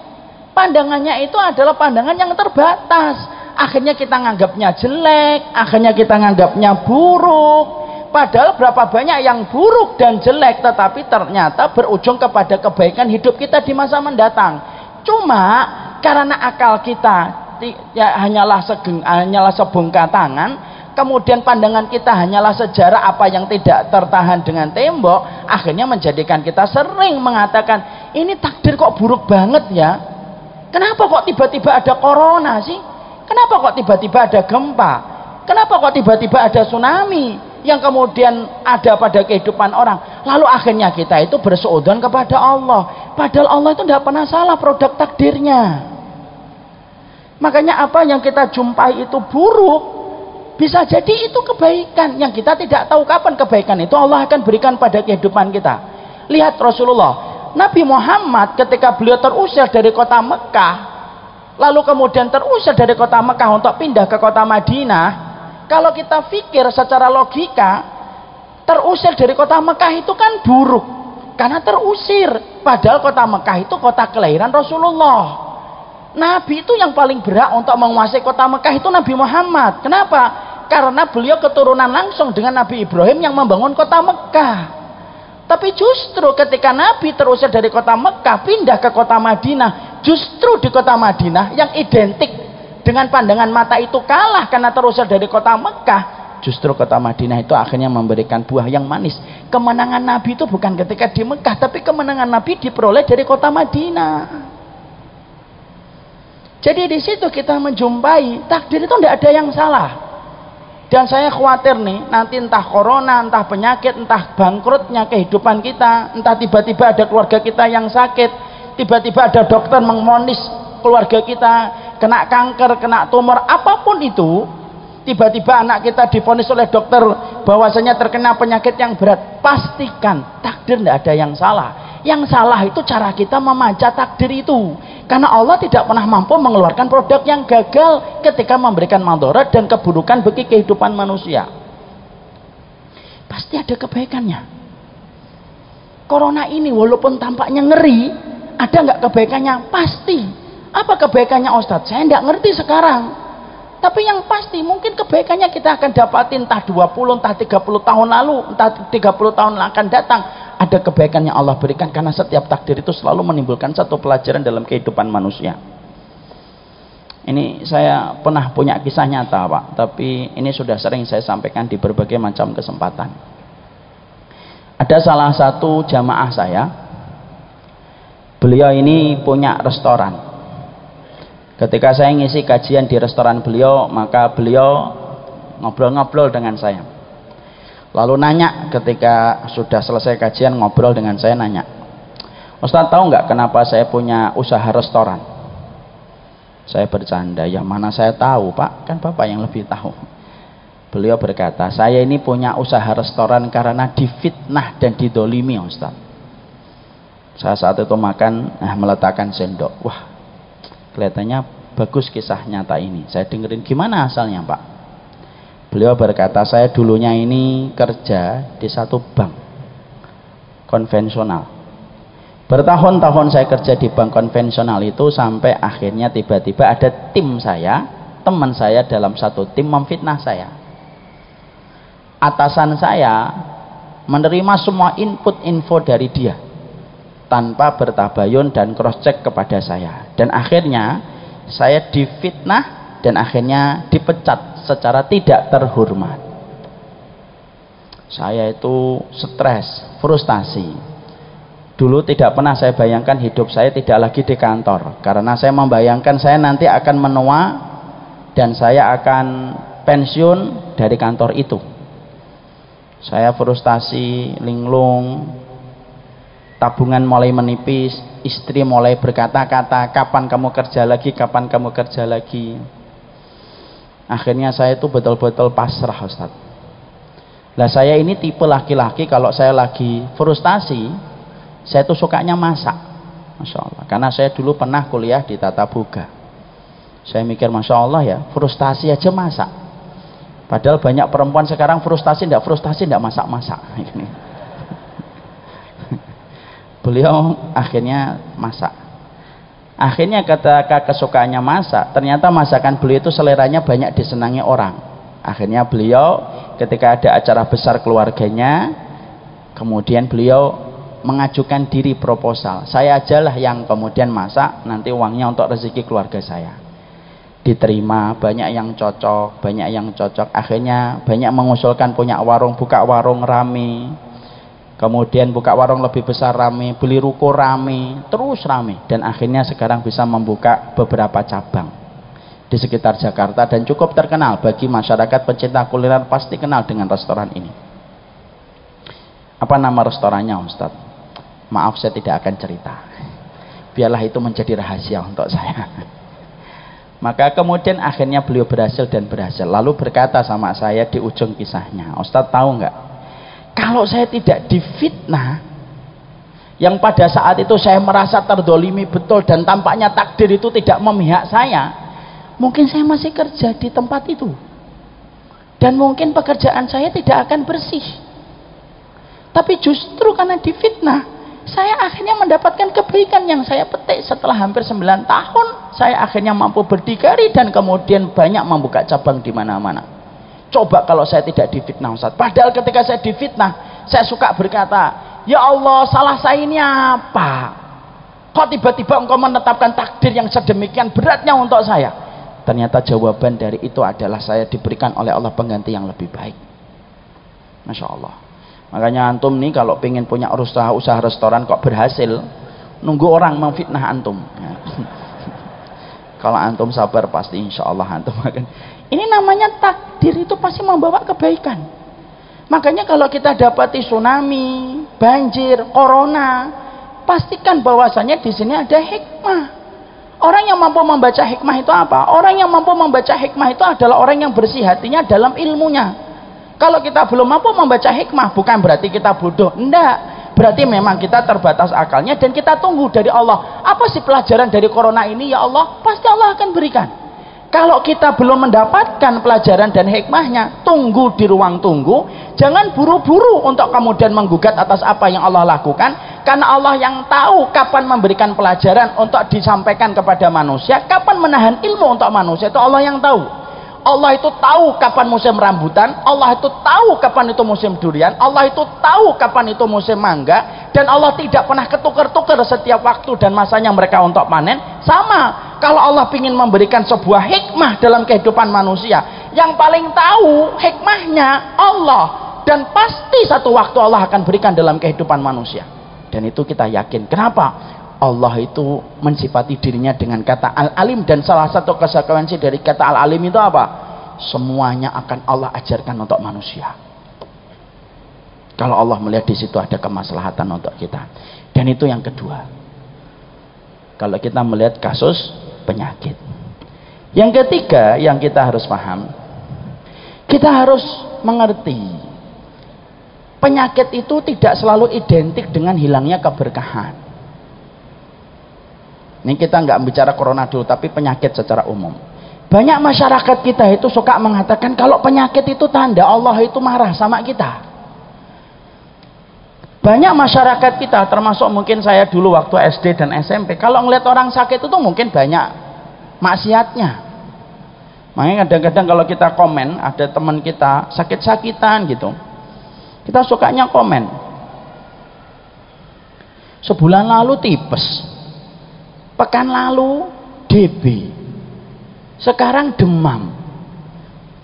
Pandangannya itu adalah pandangan yang terbatas. Akhirnya kita nganggapnya jelek, akhirnya kita nganggapnya buruk. Padahal berapa banyak yang buruk dan jelek tetapi ternyata berujung kepada kebaikan hidup kita di masa mendatang. Cuma karena akal kita ya hanyalah sebongkah tangan, kemudian pandangan kita hanyalah sejarah apa yang tidak tertahan dengan tembok, akhirnya menjadikan kita sering mengatakan, ini takdir kok buruk banget ya, kenapa kok tiba-tiba ada corona sih, kenapa kok tiba-tiba ada gempa, kenapa kok tiba-tiba ada tsunami yang kemudian ada pada kehidupan orang. Lalu akhirnya kita itu bersuudzon kepada Allah, padahal Allah itu tidak pernah salah produk takdirnya. Makanya apa yang kita jumpai itu buruk, bisa jadi itu kebaikan yang kita tidak tahu kapan kebaikan itu Allah akan berikan pada kehidupan kita. Lihat Rasulullah, Nabi Muhammad ketika beliau terusir dari kota Mekah, lalu kemudian terusir dari kota Mekah untuk pindah ke kota Madinah. Kalau kita pikir secara logika, terusir dari kota Mekah itu kan buruk karena terusir, padahal kota Mekah itu kota kelahiran Rasulullah. Nabi itu yang paling berhak untuk menguasai kota Mekah itu Nabi Muhammad. Kenapa? karena beliau keturunan langsung dengan Nabi Ibrahim yang membangun kota Mekah. Tapi justru ketika Nabi terusir dari kota Mekah pindah ke kota Madinah, justru di kota Madinah yang identik dengan pandangan mata itu kalah karena terusir dari kota Mekah, justru kota Madinah itu akhirnya memberikan buah yang manis. Kemenangan Nabi itu bukan ketika di Mekah, tapi kemenangan Nabi diperoleh dari kota Madinah. Jadi di situ kita menjumpai takdir itu tidak ada yang salah. Dan saya khawatir nih, nanti entah corona, entah penyakit, entah bangkrutnya kehidupan kita, entah tiba-tiba ada keluarga kita yang sakit, tiba-tiba ada dokter menvonis keluarga kita kena kanker, kena tumor, apapun itu, tiba-tiba anak kita divonis oleh dokter bahwasanya terkena penyakit yang berat, pastikan takdir tidak ada yang salah. Yang salah itu cara kita memajak takdir itu, karena Allah tidak pernah mampu mengeluarkan produk yang gagal ketika memberikan madarat dan keburukan bagi kehidupan manusia. Pasti ada kebaikannya. Corona ini walaupun tampaknya ngeri, ada nggak kebaikannya? Pasti. Apa kebaikannya Ustadz? Saya nggak ngerti sekarang. Tapi yang pasti mungkin kebaikannya kita akan dapatin entah 20, entah 30 tahun lalu, entah 30 tahun akan datang. Ada kebaikan yang Allah berikan karena setiap takdir itu selalu menimbulkan satu pelajaran dalam kehidupan manusia. Ini saya pernah punya kisah nyata Pak, tapi ini sudah sering saya sampaikan di berbagai macam kesempatan. Ada salah satu jamaah saya, beliau ini punya restoran. Ketika saya ngisi kajian di restoran beliau, maka beliau ngobrol-ngobrol dengan saya. Lalu nanya ketika sudah selesai kajian, ngobrol dengan saya, nanya, Ustaz tahu nggak kenapa saya punya usaha restoran? Saya bercanda, ya mana saya tahu Pak, kan Bapak yang lebih tahu. Beliau berkata, saya ini punya usaha restoran karena difitnah dan didolimi Ustaz. Saya saat itu makan, meletakkan sendok. Wah, kelihatannya bagus kisah nyata ini. Saya dengerin, gimana asalnya Pak? Beliau berkata, saya dulunya ini kerja di satu bank konvensional. Bertahun-tahun saya kerja di bank konvensional itu, sampai akhirnya tiba-tiba ada tim saya, teman saya dalam satu tim memfitnah saya. Atasan saya menerima semua input info dari dia tanpa bertabayun dan cross check kepada saya. Dan akhirnya saya difitnah dan akhirnya dipecat secara tidak terhormat. Saya itu stres, frustasi. Dulu tidak pernah saya bayangkan hidup saya tidak lagi di kantor, karena saya membayangkan saya nanti akan menua dan saya akan pensiun dari kantor itu. Saya frustasi, linglung, tabungan mulai menipis, istri mulai berkata-kata, kapan kamu kerja lagi, kapan kamu kerja lagi. Akhirnya saya itu betul-betul pasrah Ustaz. Lah saya ini tipe laki-laki kalau saya lagi frustasi, saya tuh sukanya masak. Masya Allah. Karena saya dulu pernah kuliah di Tata Boga. Saya mikir Masya Allah ya, frustasi aja masak. Padahal banyak perempuan sekarang frustasi enggak masak-masak. Beliau akhirnya masak. Akhirnya ketika kesukaannya masak, ternyata masakan beliau itu seleranya banyak disenangi orang. Akhirnya beliau ketika ada acara besar keluarganya, kemudian beliau mengajukan diri proposal. Saya ajalah yang kemudian masak, nanti uangnya untuk rezeki keluarga saya. Diterima, banyak yang cocok, banyak yang cocok. Akhirnya banyak mengusulkan punya warung, buka warung rame. Kemudian buka warung lebih besar rame, beli ruko rame, terus rame. Dan akhirnya sekarang bisa membuka beberapa cabang di sekitar Jakarta dan cukup terkenal bagi masyarakat pencinta kuliner, pasti kenal dengan restoran ini. Apa nama restorannya Ustaz? Maaf saya tidak akan cerita. Biarlah itu menjadi rahasia untuk saya. Maka kemudian akhirnya beliau berhasil dan berhasil. Lalu berkata sama saya di ujung kisahnya, Ustaz tahu nggak? Kalau saya tidak difitnah, yang pada saat itu saya merasa terdolimi betul dan tampaknya takdir itu tidak memihak saya, mungkin saya masih kerja di tempat itu dan mungkin pekerjaan saya tidak akan bersih. Tapi justru karena difitnah, saya akhirnya mendapatkan kebaikan yang saya petik. Setelah hampir 9 tahun saya akhirnya mampu berdikari dan kemudian banyak membuka cabang di mana-mana. Coba kalau saya tidak difitnah Ustaz. Padahal ketika saya difitnah, saya suka berkata, ya Allah, salah saya ini apa? Kok tiba-tiba engkau menetapkan takdir yang sedemikian beratnya untuk saya? Ternyata jawaban dari itu adalah saya diberikan oleh Allah pengganti yang lebih baik. Masya Allah. Makanya antum nih kalau pengen punya usaha restoran kok berhasil, nunggu orang memfitnah antum. Kalau antum sabar pasti insya Allah antum akan. Ini namanya takdir, itu pasti membawa kebaikan. Makanya kalau kita dapati tsunami, banjir, corona, pastikan bahwasanya di sini ada hikmah. Orang yang mampu membaca hikmah itu apa? Orang yang mampu membaca hikmah itu adalah orang yang bersih hatinya dalam ilmunya. Kalau kita belum mampu membaca hikmah, bukan berarti kita bodoh. Enggak. Berarti memang kita terbatas akalnya dan kita tunggu dari Allah. Apa sih pelajaran dari corona ini ya Allah? Pasti Allah akan berikan. Kalau kita belum mendapatkan pelajaran dan hikmahnya, tunggu di ruang tunggu. Jangan buru-buru untuk kemudian menggugat atas apa yang Allah lakukan. Karena Allah yang tahu kapan memberikan pelajaran untuk disampaikan kepada manusia, kapan menahan ilmu untuk manusia, itu Allah yang tahu. Allah itu tahu kapan musim rambutan, Allah itu tahu kapan itu musim durian, Allah itu tahu kapan itu musim mangga, dan Allah tidak pernah ketukar-tukar setiap waktu dan masanya mereka untuk panen. Sama, kalau Allah ingin memberikan sebuah hikmah dalam kehidupan manusia, yang paling tahu hikmahnya Allah, dan pasti satu waktu Allah akan berikan dalam kehidupan manusia. Dan itu kita yakin. Kenapa? Allah itu mensifati dirinya dengan kata Al-Alim, dan salah satu konsekuensi dari kata Al-Alim itu apa? Semuanya akan Allah ajarkan untuk manusia. Kalau Allah melihat di situ ada kemaslahatan untuk kita. Dan itu yang kedua. Kalau kita melihat kasus penyakit. Yang ketiga yang kita harus paham, kita harus mengerti penyakit itu tidak selalu identik dengan hilangnya keberkahan. Ini kita nggak bicara corona dulu, tapi penyakit secara umum. Banyak masyarakat kita itu suka mengatakan kalau penyakit itu tanda Allah itu marah sama kita. Banyak masyarakat kita, termasuk mungkin saya dulu waktu SD dan SMP, kalau ngeliat orang sakit itu mungkin banyak maksiatnya. Makanya kadang-kadang kalau kita komen, ada teman kita sakit-sakitan gitu, kita sukanya komen, sebulan lalu tipes, pekan lalu DB, sekarang demam.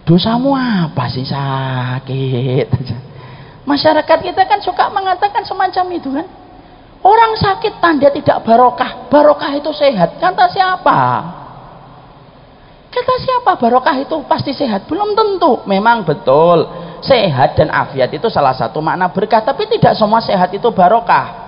Dosamu apa sih sakit? Masyarakat kita kan suka mengatakan semacam itu kan. Orang sakit tanda tidak barokah. Barokah itu sehat. Kata siapa? Kata siapa barokah itu pasti sehat? Belum tentu. Memang betul, sehat dan afiat itu salah satu makna berkah, tapi tidak semua sehat itu barokah.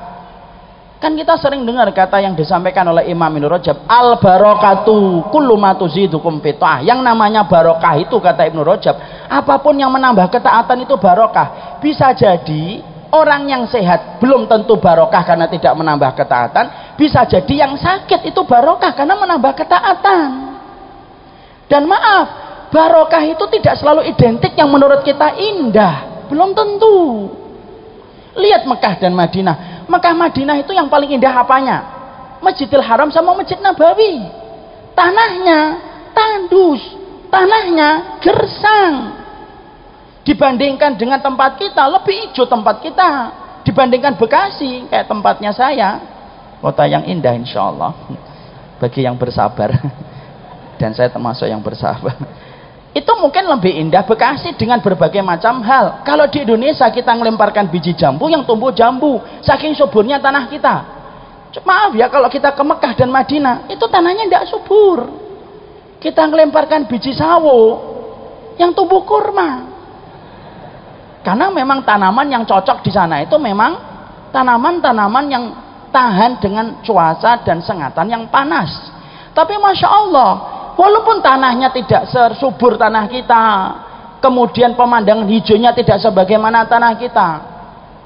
Kan kita sering dengar kata yang disampaikan oleh Imam Ibnu Rajab, al barokatu kullu ma tuzidukum fitah. Yang namanya barokah itu kata Ibnu Rajab, apapun yang menambah ketaatan itu barokah. Bisa jadi orang yang sehat belum tentu barokah karena tidak menambah ketaatan. Bisa jadi yang sakit itu barokah karena menambah ketaatan. Dan maaf, barokah itu tidak selalu identik yang menurut kita indah. Belum tentu. Lihat Mekah dan Madinah. Mekah Madinah itu yang paling indah apanya? Masjidil Haram sama Masjid Nabawi. Tanahnya tandus, tanahnya gersang. Dibandingkan dengan tempat kita, lebih hijau tempat kita. Dibandingkan Bekasi, kayak tempatnya saya, kota yang indah insya Allah bagi yang bersabar. Dan saya termasuk yang bersabar. Itu mungkin lebih indah Bekasi dengan berbagai macam hal. Kalau di Indonesia kita melemparkan biji jambu yang tumbuh jambu, saking suburnya tanah kita. Maaf ya, kalau kita ke Mekah dan Madinah, itu tanahnya tidak subur. Kita melemparkan biji sawo yang tumbuh kurma. Karena memang tanaman yang cocok di sana itu memang tanaman-tanaman yang tahan dengan cuaca dan sengatan yang panas. Tapi Masya Allah, walaupun tanahnya tidak subur tanah kita, kemudian pemandangan hijaunya tidak sebagaimana tanah kita.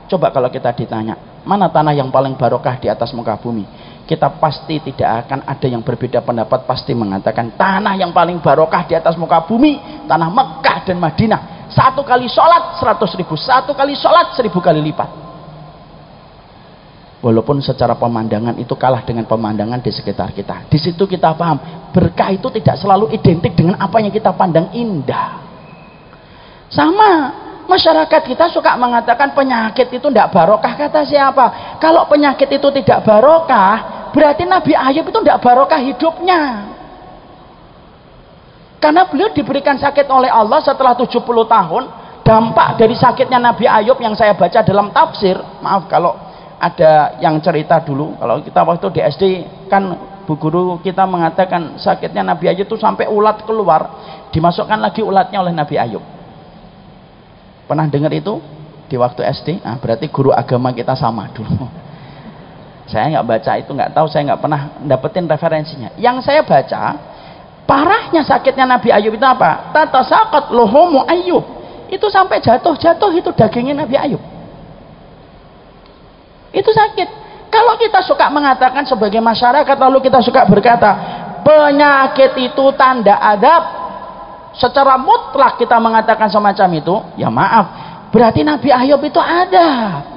Coba kalau kita ditanya, mana tanah yang paling barokah di atas muka bumi? Kita pasti tidak akan ada yang berbeda pendapat, pasti mengatakan tanah yang paling barokah di atas muka bumi, tanah Mekah dan Madinah. Satu kali sholat 100.000, satu kali sholat 1000 kali lipat. Walaupun secara pemandangan itu kalah dengan pemandangan di sekitar kita. Di situ kita paham, berkah itu tidak selalu identik dengan apa yang kita pandang indah. Sama, masyarakat kita suka mengatakan penyakit itu tidak barokah. Kata siapa? Kalau penyakit itu tidak barokah, berarti Nabi Ayub itu tidak barokah hidupnya. Karena beliau diberikan sakit oleh Allah setelah 70 tahun. Dampak dari sakitnya Nabi Ayub yang saya baca dalam tafsir, maaf kalau ada yang cerita dulu, kalau kita waktu di SD kan bu guru kita mengatakan sakitnya Nabi Ayub itu sampai ulat keluar, dimasukkan lagi ulatnya oleh Nabi Ayub. Pernah dengar itu di waktu SD? Nah, berarti guru agama kita sama dulu. Saya nggak baca itu, nggak tahu, saya nggak pernah dapetin referensinya. Yang saya baca, parahnya sakitnya Nabi Ayub itu apa? Tatasaqat luhumu Ayub. Itu sampai jatuh-jatuh itu dagingnya Nabi Ayub. Itu sakit. Kalau kita suka mengatakan sebagai masyarakat, lalu kita suka berkata penyakit itu tanda adab, secara mutlak kita mengatakan semacam itu, ya maaf, berarti Nabi Ayub itu adab.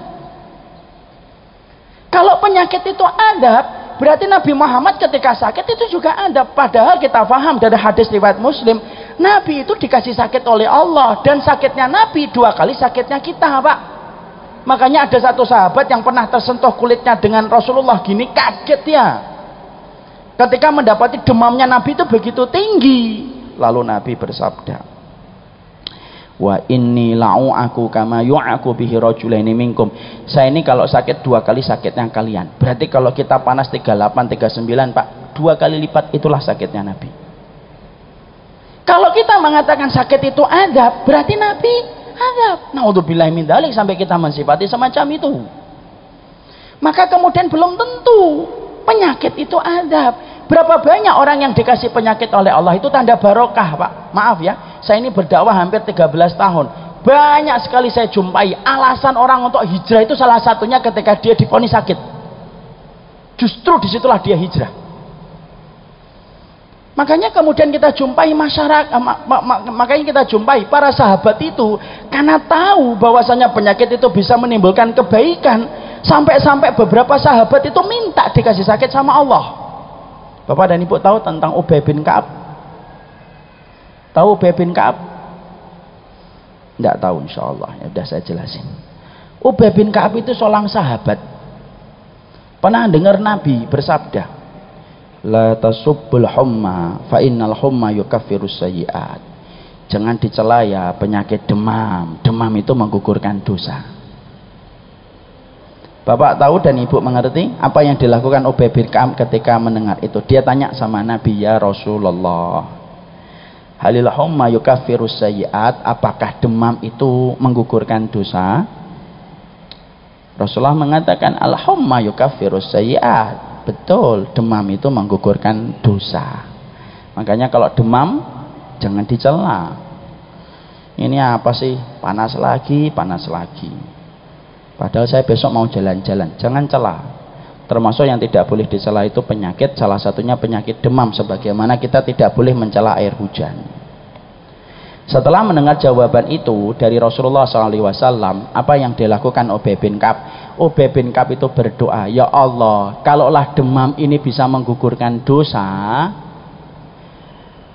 Kalau penyakit itu adab, berarti Nabi Muhammad ketika sakit itu juga adab. Padahal kita paham dari hadis riwayat Muslim, Nabi itu dikasih sakit oleh Allah, dan sakitnya Nabi 2 kali sakitnya kita, Pak. Makanya ada satu sahabat yang pernah tersentuh kulitnya dengan Rasulullah gini, kaget ya ketika mendapati demamnya Nabi itu begitu tinggi. Lalu Nabi bersabda, wa inni la'u'aku kama yu'aku bihi rajulaini minkum. Saya ini kalau sakit 2 kali sakitnya kalian. Berarti kalau kita panas 38, 39, Pak, 2 kali lipat itulah sakitnya Nabi. Kalau kita mengatakan sakit itu adab, berarti Nabi adab. Naudzubillahi min dzalik, sampai kita mensifati semacam itu. Maka kemudian belum tentu penyakit itu adab. Berapa banyak orang yang dikasih penyakit oleh Allah itu tanda barokah, Pak. Maaf ya, saya ini berdakwah hampir 13 tahun. Banyak sekali saya jumpai alasan orang untuk hijrah itu salah satunya ketika dia divonis sakit. Justru disitulah dia hijrah. Makanya kemudian kita jumpai masyarakat, makanya kita jumpai para sahabat itu karena tahu bahwasanya penyakit itu bisa menimbulkan kebaikan, sampai-sampai beberapa sahabat itu minta dikasih sakit sama Allah. Bapak dan Ibu tahu tentang Ubay bin Ka'ab? Tahu Ubay bin Ka'ab? Tidak tahu, insya Allah. Ya udah saya jelasin. Ubay bin Ka'ab itu seorang sahabat. Pernah dengar Nabi bersabda, la tasubbul humma fa innal humma yukaffirus sayyi'at. Jangan dicela ya penyakit demam. Demam itu menggugurkan dosa. Bapak tahu dan Ibu mengerti apa yang dilakukan Ubay bin Ka'ab ketika mendengar itu. Dia tanya sama Nabi, ya Rasulullah, halil humma yukaffirus sayyi'at, apakah demam itu menggugurkan dosa? Rasulullah mengatakan, al humma yukaffirus sayyi'at. Betul, demam itu menggugurkan dosa. Makanya kalau demam jangan dicela. Ini apa sih? Panas lagi, panas lagi. Padahal saya besok mau jalan-jalan. Jangan cela. Termasuk yang tidak boleh dicela itu penyakit, salah satunya penyakit demam, sebagaimana kita tidak boleh mencela air hujan. Setelah mendengar jawaban itu dari Rasulullah SAW, apa yang dilakukan Ubay bin Ka'ab? Ubay bin Ka'ab itu berdoa, ya Allah, kalaulah demam ini bisa menggugurkan dosa,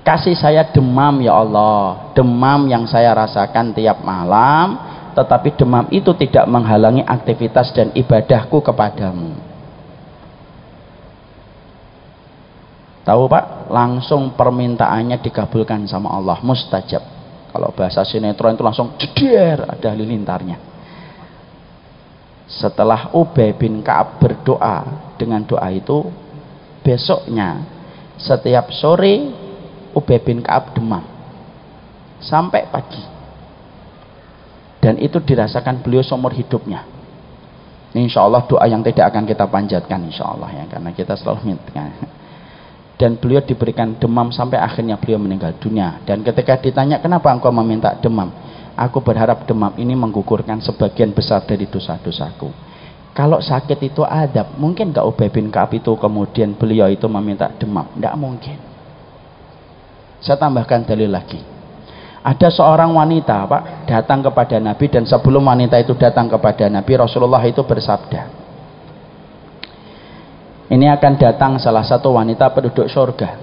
kasih saya demam ya Allah, demam yang saya rasakan tiap malam, tetapi demam itu tidak menghalangi aktivitas dan ibadahku kepadamu. Tahu Pak, langsung permintaannya dikabulkan sama Allah, mustajab. Kalau bahasa sinetron itu langsung jeder, ada halilintarnya. Setelah Ubay bin Ka'ab berdoa dengan doa itu, besoknya setiap sore Ubay bin Ka'ab demam sampai pagi, dan itu dirasakan beliau seumur hidupnya. Insya Allah doa yang tidak akan kita panjatkan, insya Allah ya, karena kita selalu minta. Dan beliau diberikan demam sampai akhirnya beliau meninggal dunia. Dan ketika ditanya, kenapa engkau meminta demam? Aku berharap demam ini menggugurkan sebagian besar dari dosa-dosaku. Kalau sakit itu adab, mungkin gak Ubay bin Ka'ab itu kemudian beliau itu meminta demam? Tidak mungkin. Saya tambahkan dalil lagi. Ada seorang wanita, Pak, datang kepada Nabi, dan sebelum wanita itu datang kepada Nabi, Rasulullah itu bersabda, ini akan datang salah satu wanita penduduk surga.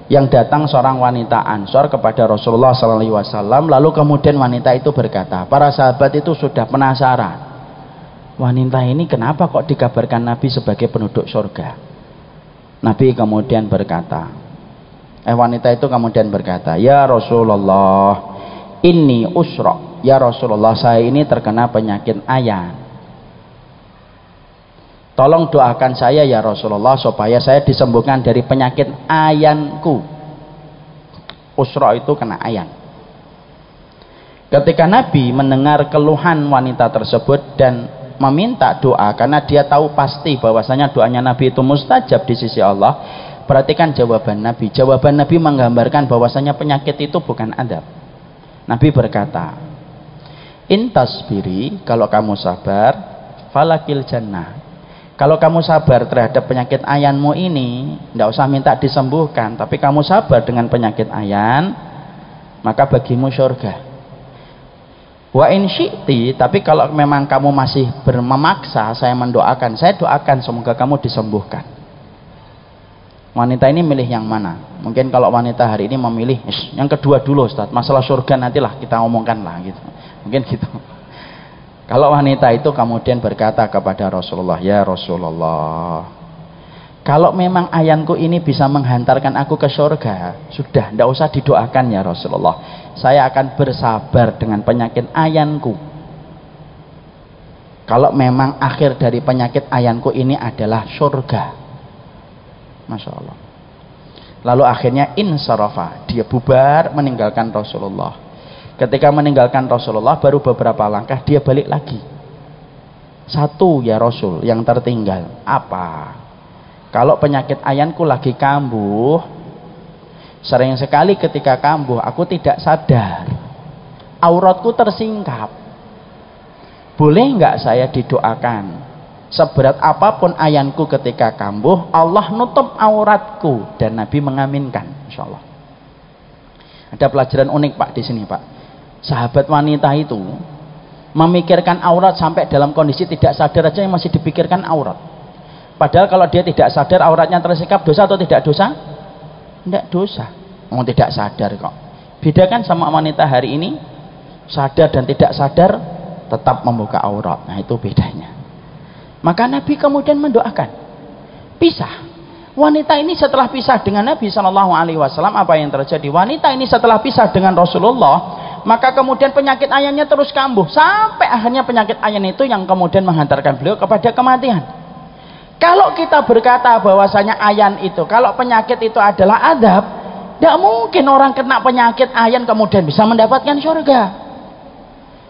yang datang seorang wanita Ansor kepada Rasulullah SAW, lalu kemudian wanita itu berkata, para sahabat itu sudah penasaran, wanita ini kenapa kok dikabarkan Nabi sebagai penduduk surga. Nabi kemudian berkata, wanita itu kemudian berkata, ya Rasulullah, inni usra, ya Rasulullah, saya ini terkena penyakit ayan, tolong doakan saya ya Rasulullah supaya saya disembuhkan dari penyakit ayanku. Usra itu kena ayan. Ketika Nabi mendengar keluhan wanita tersebut dan meminta doa, karena dia tahu pasti bahwasanya doanya Nabi itu mustajab di sisi Allah, perhatikan jawaban Nabi. Jawaban Nabi menggambarkan bahwasanya penyakit itu bukan adab. Nabi berkata, in tasbiri, kalau kamu sabar, falakil jannah. Kalau kamu sabar terhadap penyakit ayanmu ini, tidak usah minta disembuhkan, tapi kamu sabar dengan penyakit ayan, maka bagimu surga. Wa in syi'ti, tapi kalau memang kamu masih memaksa, saya mendoakan, saya doakan semoga kamu disembuhkan. Wanita ini milih yang mana? Mungkin kalau wanita hari ini memilih yang kedua dulu Ustaz, masalah surga nantilah kita omongkan lah gitu. Mungkin gitu. Kalau wanita itu kemudian berkata kepada Rasulullah, ya Rasulullah, kalau memang ayanku ini bisa menghantarkan aku ke surga, sudah, tidak usah didoakan ya Rasulullah, saya akan bersabar dengan penyakit ayanku. Kalau memang akhir dari penyakit ayanku ini adalah surga. Masya Allah. Lalu akhirnya insarafa, dia bubar meninggalkan Rasulullah. Ketika meninggalkan Rasulullah baru beberapa langkah dia balik lagi. Satu ya Rasul yang tertinggal. Apa? Kalau penyakit ayanku lagi kambuh, sering sekali ketika kambuh aku tidak sadar, auratku tersingkap. Boleh nggak saya didoakan? Seberat apapun ayanku ketika kambuh, Allah nutup auratku, dan Nabi mengaminkan. Insya Allah. Ada pelajaran unik Pak di sini Pak. Sahabat wanita itu memikirkan aurat sampai dalam kondisi tidak sadar aja yang masih dipikirkan aurat. Padahal kalau dia tidak sadar auratnya tersingkap, dosa atau tidak dosa? Tidak dosa. Oh, tidak sadar kok. Bedakan sama wanita hari ini, sadar dan tidak sadar tetap membuka aurat. Nah itu bedanya. Maka Nabi kemudian mendoakan pisah. Wanita ini setelah pisah dengan Nabi SAW, apa yang terjadi? Wanita ini setelah pisah dengan Rasulullah, maka kemudian penyakit ayannya terus kambuh sampai akhirnya penyakit ayan itu yang kemudian menghantarkan beliau kepada kematian. Kalau kita berkata bahwasanya ayan itu, kalau penyakit itu adalah adab, tidak mungkin orang kena penyakit ayan kemudian bisa mendapatkan surga.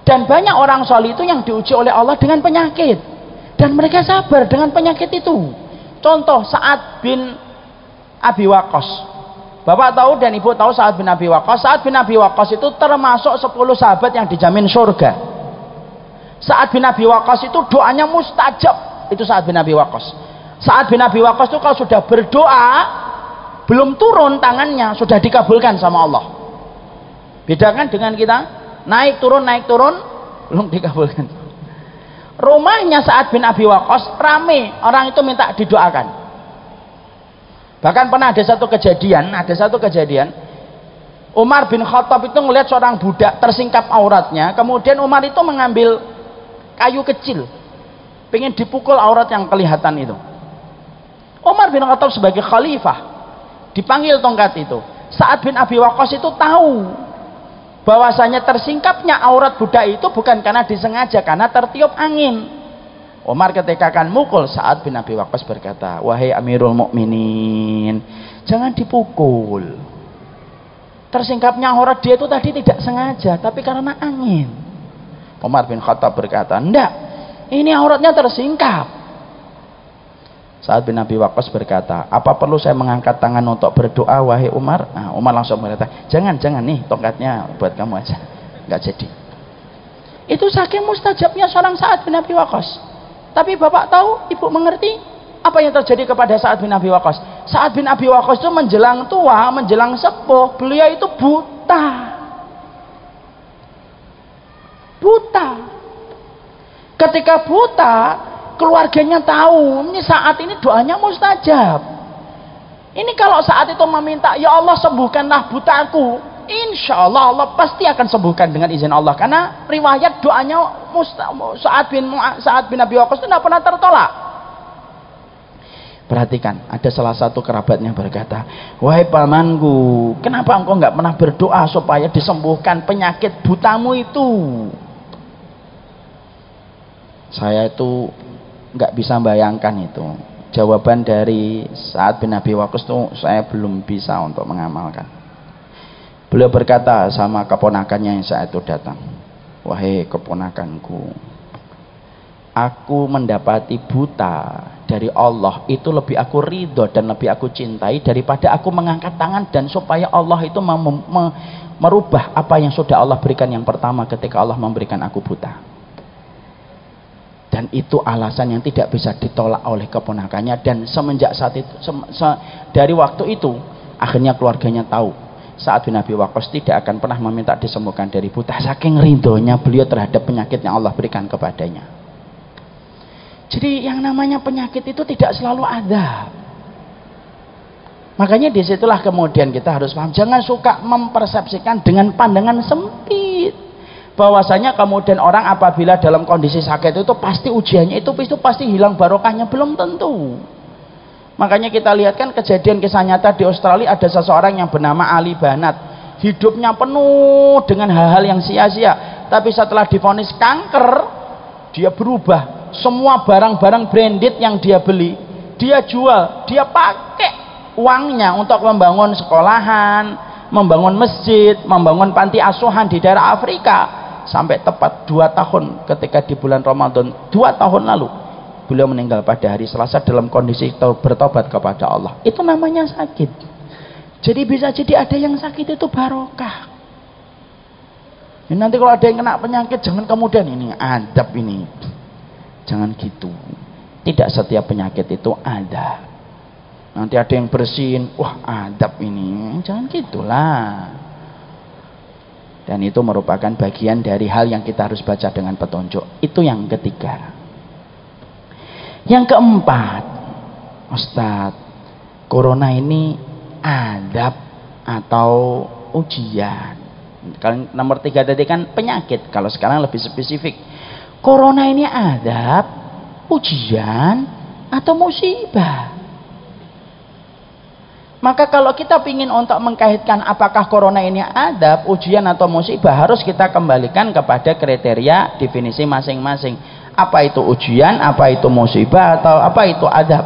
Dan banyak orang soleh itu yang diuji oleh Allah dengan penyakit, dan mereka sabar dengan penyakit itu. Contoh Sa'ad bin Abi Waqqas. Bapak tahu dan ibu tahu Sa'ad bin Abi Waqqas. Sa'ad bin Abi Waqqas itu termasuk 10 sahabat yang dijamin surga. Sa'ad bin Abi Waqqas itu doanya mustajab. Itu Sa'ad bin Abi Waqqas. Sa'ad bin Abi Waqqas itu kalau sudah berdoa, belum turun tangannya, sudah dikabulkan sama Allah. Bedakan dengan kita, naik turun, belum dikabulkan. Rumahnya Sa'ad bin Abi Waqqas rame, orang itu minta didoakan. Bahkan pernah ada satu kejadian, Umar bin Khattab itu melihat seorang budak tersingkap auratnya, kemudian Umar itu mengambil kayu kecil, pengen dipukul aurat yang kelihatan itu. Umar bin Khattab sebagai khalifah dipanggil tongkat itu. Sa'ad bin Abi Waqqas itu tahu bahwasanya tersingkapnya aurat budak itu bukan karena disengaja, karena tertiup angin. Umar ketika akan mukul, Sa'ad bin Abi Waqqas berkata, wahai Amirul Mukminin, jangan dipukul. Tersingkapnya aurat dia itu tadi tidak sengaja, tapi karena angin. Umar bin Khattab berkata, enggak, ini auratnya tersingkap. Sa'ad bin Abi Waqqas berkata, apa perlu saya mengangkat tangan untuk berdoa wahai Umar? Nah, Umar langsung berkata, jangan nih, tongkatnya buat kamu aja, nggak jadi. Itu saking mustajabnya seorang Sa'ad bin Abi Waqqas. Tapi Bapak tahu, Ibu mengerti apa yang terjadi kepada Sa'ad bin Abi Waqqas? Sa'ad bin Abi Waqqas itu menjelang tua, menjelang sepuh, beliau itu buta. Ketika buta, keluarganya tahu ini saat ini doanya mustajab. Ini kalau saat itu meminta, ya Allah sembuhkanlah butaku, insya Allah Allah pasti akan sembuhkan dengan izin Allah. Karena riwayat doanya Sa'ad bin Abi Waqqas itu tidak pernah tertolak. Perhatikan, ada salah satu kerabatnya berkata, wahai pamanku, kenapa engkau nggak pernah berdoa supaya disembuhkan penyakit butamu itu? Saya itu nggak bisa bayangkan itu. Jawaban dari Sa'ad bin Abi Waqqas itu saya belum bisa untuk mengamalkan. Beliau berkata sama keponakannya yang saat itu datang, wahai keponakanku, aku mendapati buta dari Allah itu lebih aku ridho dan lebih aku cintai daripada aku mengangkat tangan dan supaya Allah itu merubah apa yang sudah Allah berikan yang pertama ketika Allah memberikan aku buta. Dan itu alasan yang tidak bisa ditolak oleh keponakannya. Dan semenjak saat itu, dari waktu itu, akhirnya keluarganya tahu Sa'ad bin Abi Waqqas tidak akan pernah meminta disembuhkan dari buta, saking rindonya beliau terhadap penyakit yang Allah berikan kepadanya. Jadi yang namanya penyakit itu tidak selalu ada. Makanya disitulah kemudian kita harus paham, jangan suka mempersepsikan dengan pandangan sempit, bahwasanya kemudian orang apabila dalam kondisi sakit itu pasti ujiannya itu pasti hilang barokahnya, belum tentu. Makanya kita lihat kan kejadian kisah nyata di Australia, ada seseorang yang bernama Ali Banat, hidupnya penuh dengan hal-hal yang sia-sia, tapi setelah divonis kanker dia berubah. Semua barang-barang branded yang dia beli dia jual, dia pakai uangnya untuk membangun sekolahan, membangun masjid, membangun panti asuhan di daerah Afrika. Sampai tepat 2 tahun ketika di bulan Ramadan 2 tahun lalu beliau meninggal pada hari Selasa dalam kondisi bertobat kepada Allah. Itu namanya sakit. Jadi bisa jadi ada yang sakit itu barokah. Nanti kalau ada yang kena penyakit jangan kemudian ini adab ini, jangan gitu. Tidak setiap penyakit itu ada. Nanti ada yang bersin, wah adab ini, jangan gitulah. Dan itu merupakan bagian dari hal yang kita harus baca dengan petunjuk. Itu yang ketiga. Yang keempat, Ustadz, corona ini adab atau ujian. Kalau nomor 3 tadi kan penyakit, kalau sekarang lebih spesifik, corona ini adab, ujian atau musibah. Maka kalau kita ingin untuk mengkaitkan apakah corona ini adab, ujian atau musibah, harus kita kembalikan kepada kriteria definisi masing-masing. Apa itu ujian, apa itu musibah, atau apa itu adab.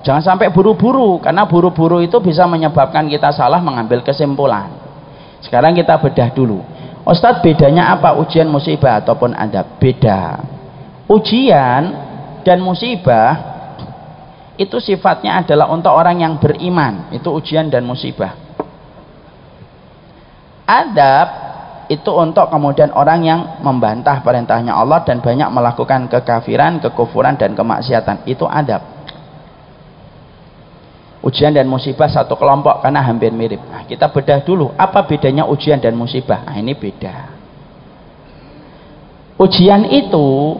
Jangan sampai buru-buru, karena buru-buru itu bisa menyebabkan kita salah mengambil kesimpulan. Sekarang kita bedah dulu. Ustadz, bedanya apa ujian, musibah ataupun adab? Beda. Ujian dan musibah itu sifatnya adalah untuk orang yang beriman, itu ujian dan musibah. Adab itu untuk kemudian orang yang membantah perintahnya Allah dan banyak melakukan kekafiran, kekufuran dan kemaksiatan, itu adab. Ujian dan musibah satu kelompok karena hampir mirip. Nah, kita bedah dulu apa bedanya ujian dan musibah. Nah, ini beda. Ujian itu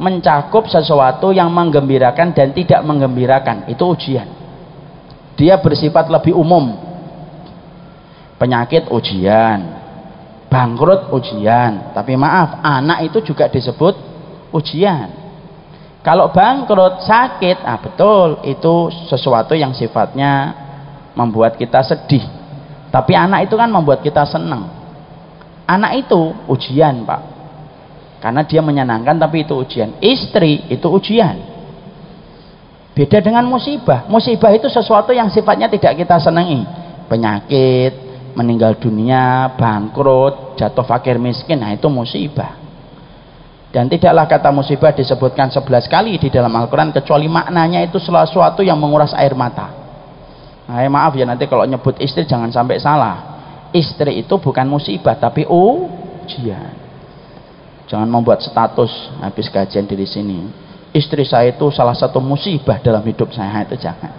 mencakup sesuatu yang menggembirakan dan tidak menggembirakan, itu ujian. Dia bersifat lebih umum. Penyakit ujian, bangkrut ujian, tapi maaf, anak itu juga disebut ujian. Kalau bangkrut, sakit, betul, itu sesuatu yang sifatnya membuat kita sedih. Tapi anak itu kan membuat kita senang. Anak itu ujian, Pak, karena dia menyenangkan, tapi itu ujian. Istri itu ujian. Beda dengan musibah. Musibah itu sesuatu yang sifatnya tidak kita senangi. Penyakit, meninggal dunia, bangkrut, jatuh fakir miskin, nah itu musibah. Dan tidaklah kata musibah disebutkan 11 kali di dalam Al-Quran, kecuali maknanya itu sesuatu yang menguras air mata. Nah, maaf ya, nanti kalau nyebut istri jangan sampai salah. Istri itu bukan musibah, tapi ujian. Jangan membuat status habis kajian di sini, istri saya itu salah satu musibah dalam hidup saya, itu jangan.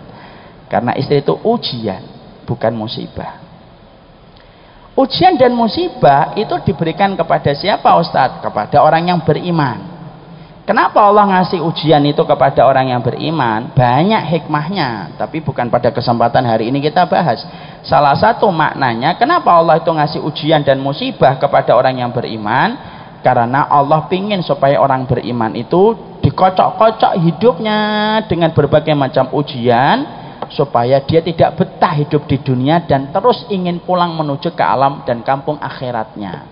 Karena istri itu ujian, bukan musibah. Ujian dan musibah itu diberikan kepada siapa, Ustadz? Kepada orang yang beriman. Kenapa Allah ngasih ujian itu kepada orang yang beriman? Banyak hikmahnya, tapi bukan pada kesempatan hari ini kita bahas. Salah satu maknanya kenapa Allah itu ngasih ujian dan musibah kepada orang yang beriman? Karena Allah pingin supaya orang beriman itu dikocok-kocok hidupnya dengan berbagai macam ujian, supaya dia tidak betah hidup di dunia dan terus ingin pulang menuju ke alam dan kampung akhiratnya.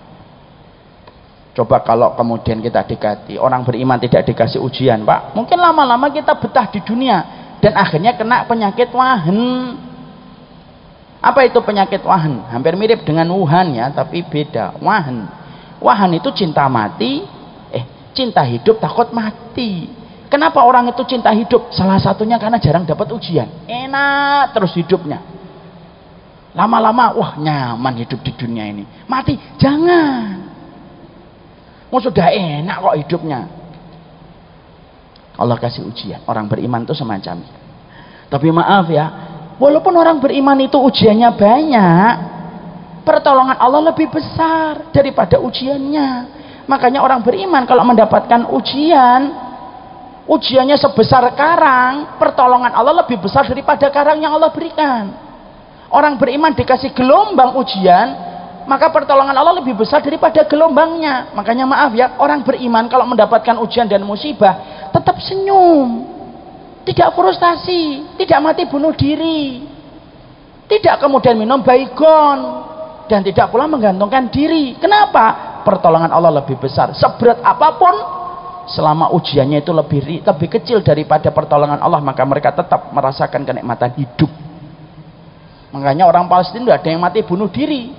Coba kalau kemudian kita dikasih, orang beriman tidak dikasih ujian, Pak, mungkin lama-lama kita betah di dunia dan akhirnya kena penyakit wahan. Apa itu penyakit wahan? Hampir mirip dengan Wuhan ya, tapi beda. Wahan. Wahan itu cinta mati, cinta hidup takut mati. Kenapa orang itu cinta hidup? Salah satunya karena jarang dapat ujian. Enak terus hidupnya. Lama-lama, wah nyaman hidup di dunia ini. Mati, jangan. Mau sudah enak kok hidupnya. Allah kasih ujian. Orang beriman itu semacam itu. Tapi maaf ya, walaupun orang beriman itu ujiannya banyak, pertolongan Allah lebih besar daripada ujiannya. Makanya orang beriman kalau mendapatkan ujiannya sebesar karang, pertolongan Allah lebih besar daripada karang yang Allah berikan. Orang beriman dikasih gelombang ujian, maka pertolongan Allah lebih besar daripada gelombangnya. Makanya maaf ya, orang beriman kalau mendapatkan ujian dan musibah tetap senyum, tidak frustasi, tidak mati bunuh diri, tidak kemudian minum baygon, dan tidak pula menggantungkan diri. Kenapa? Pertolongan Allah lebih besar. Seberat apapun, selama ujiannya itu lebih kecil daripada pertolongan Allah, maka mereka tetap merasakan kenikmatan hidup. Makanya orang Palestina tidak ada yang mati bunuh diri,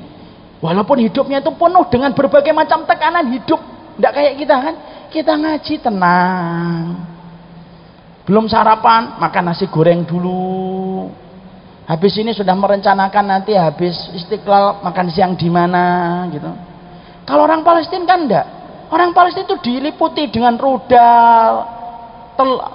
walaupun hidupnya itu penuh dengan berbagai macam tekanan hidup. Tidak kayak kita kan, kita ngaji tenang, belum sarapan makan nasi goreng dulu, habis ini sudah merencanakan nanti habis Istiqlal makan siang di mana gitu. Kalau orang Palestina kan enggak. Orang Palestina itu diliputi dengan rudal,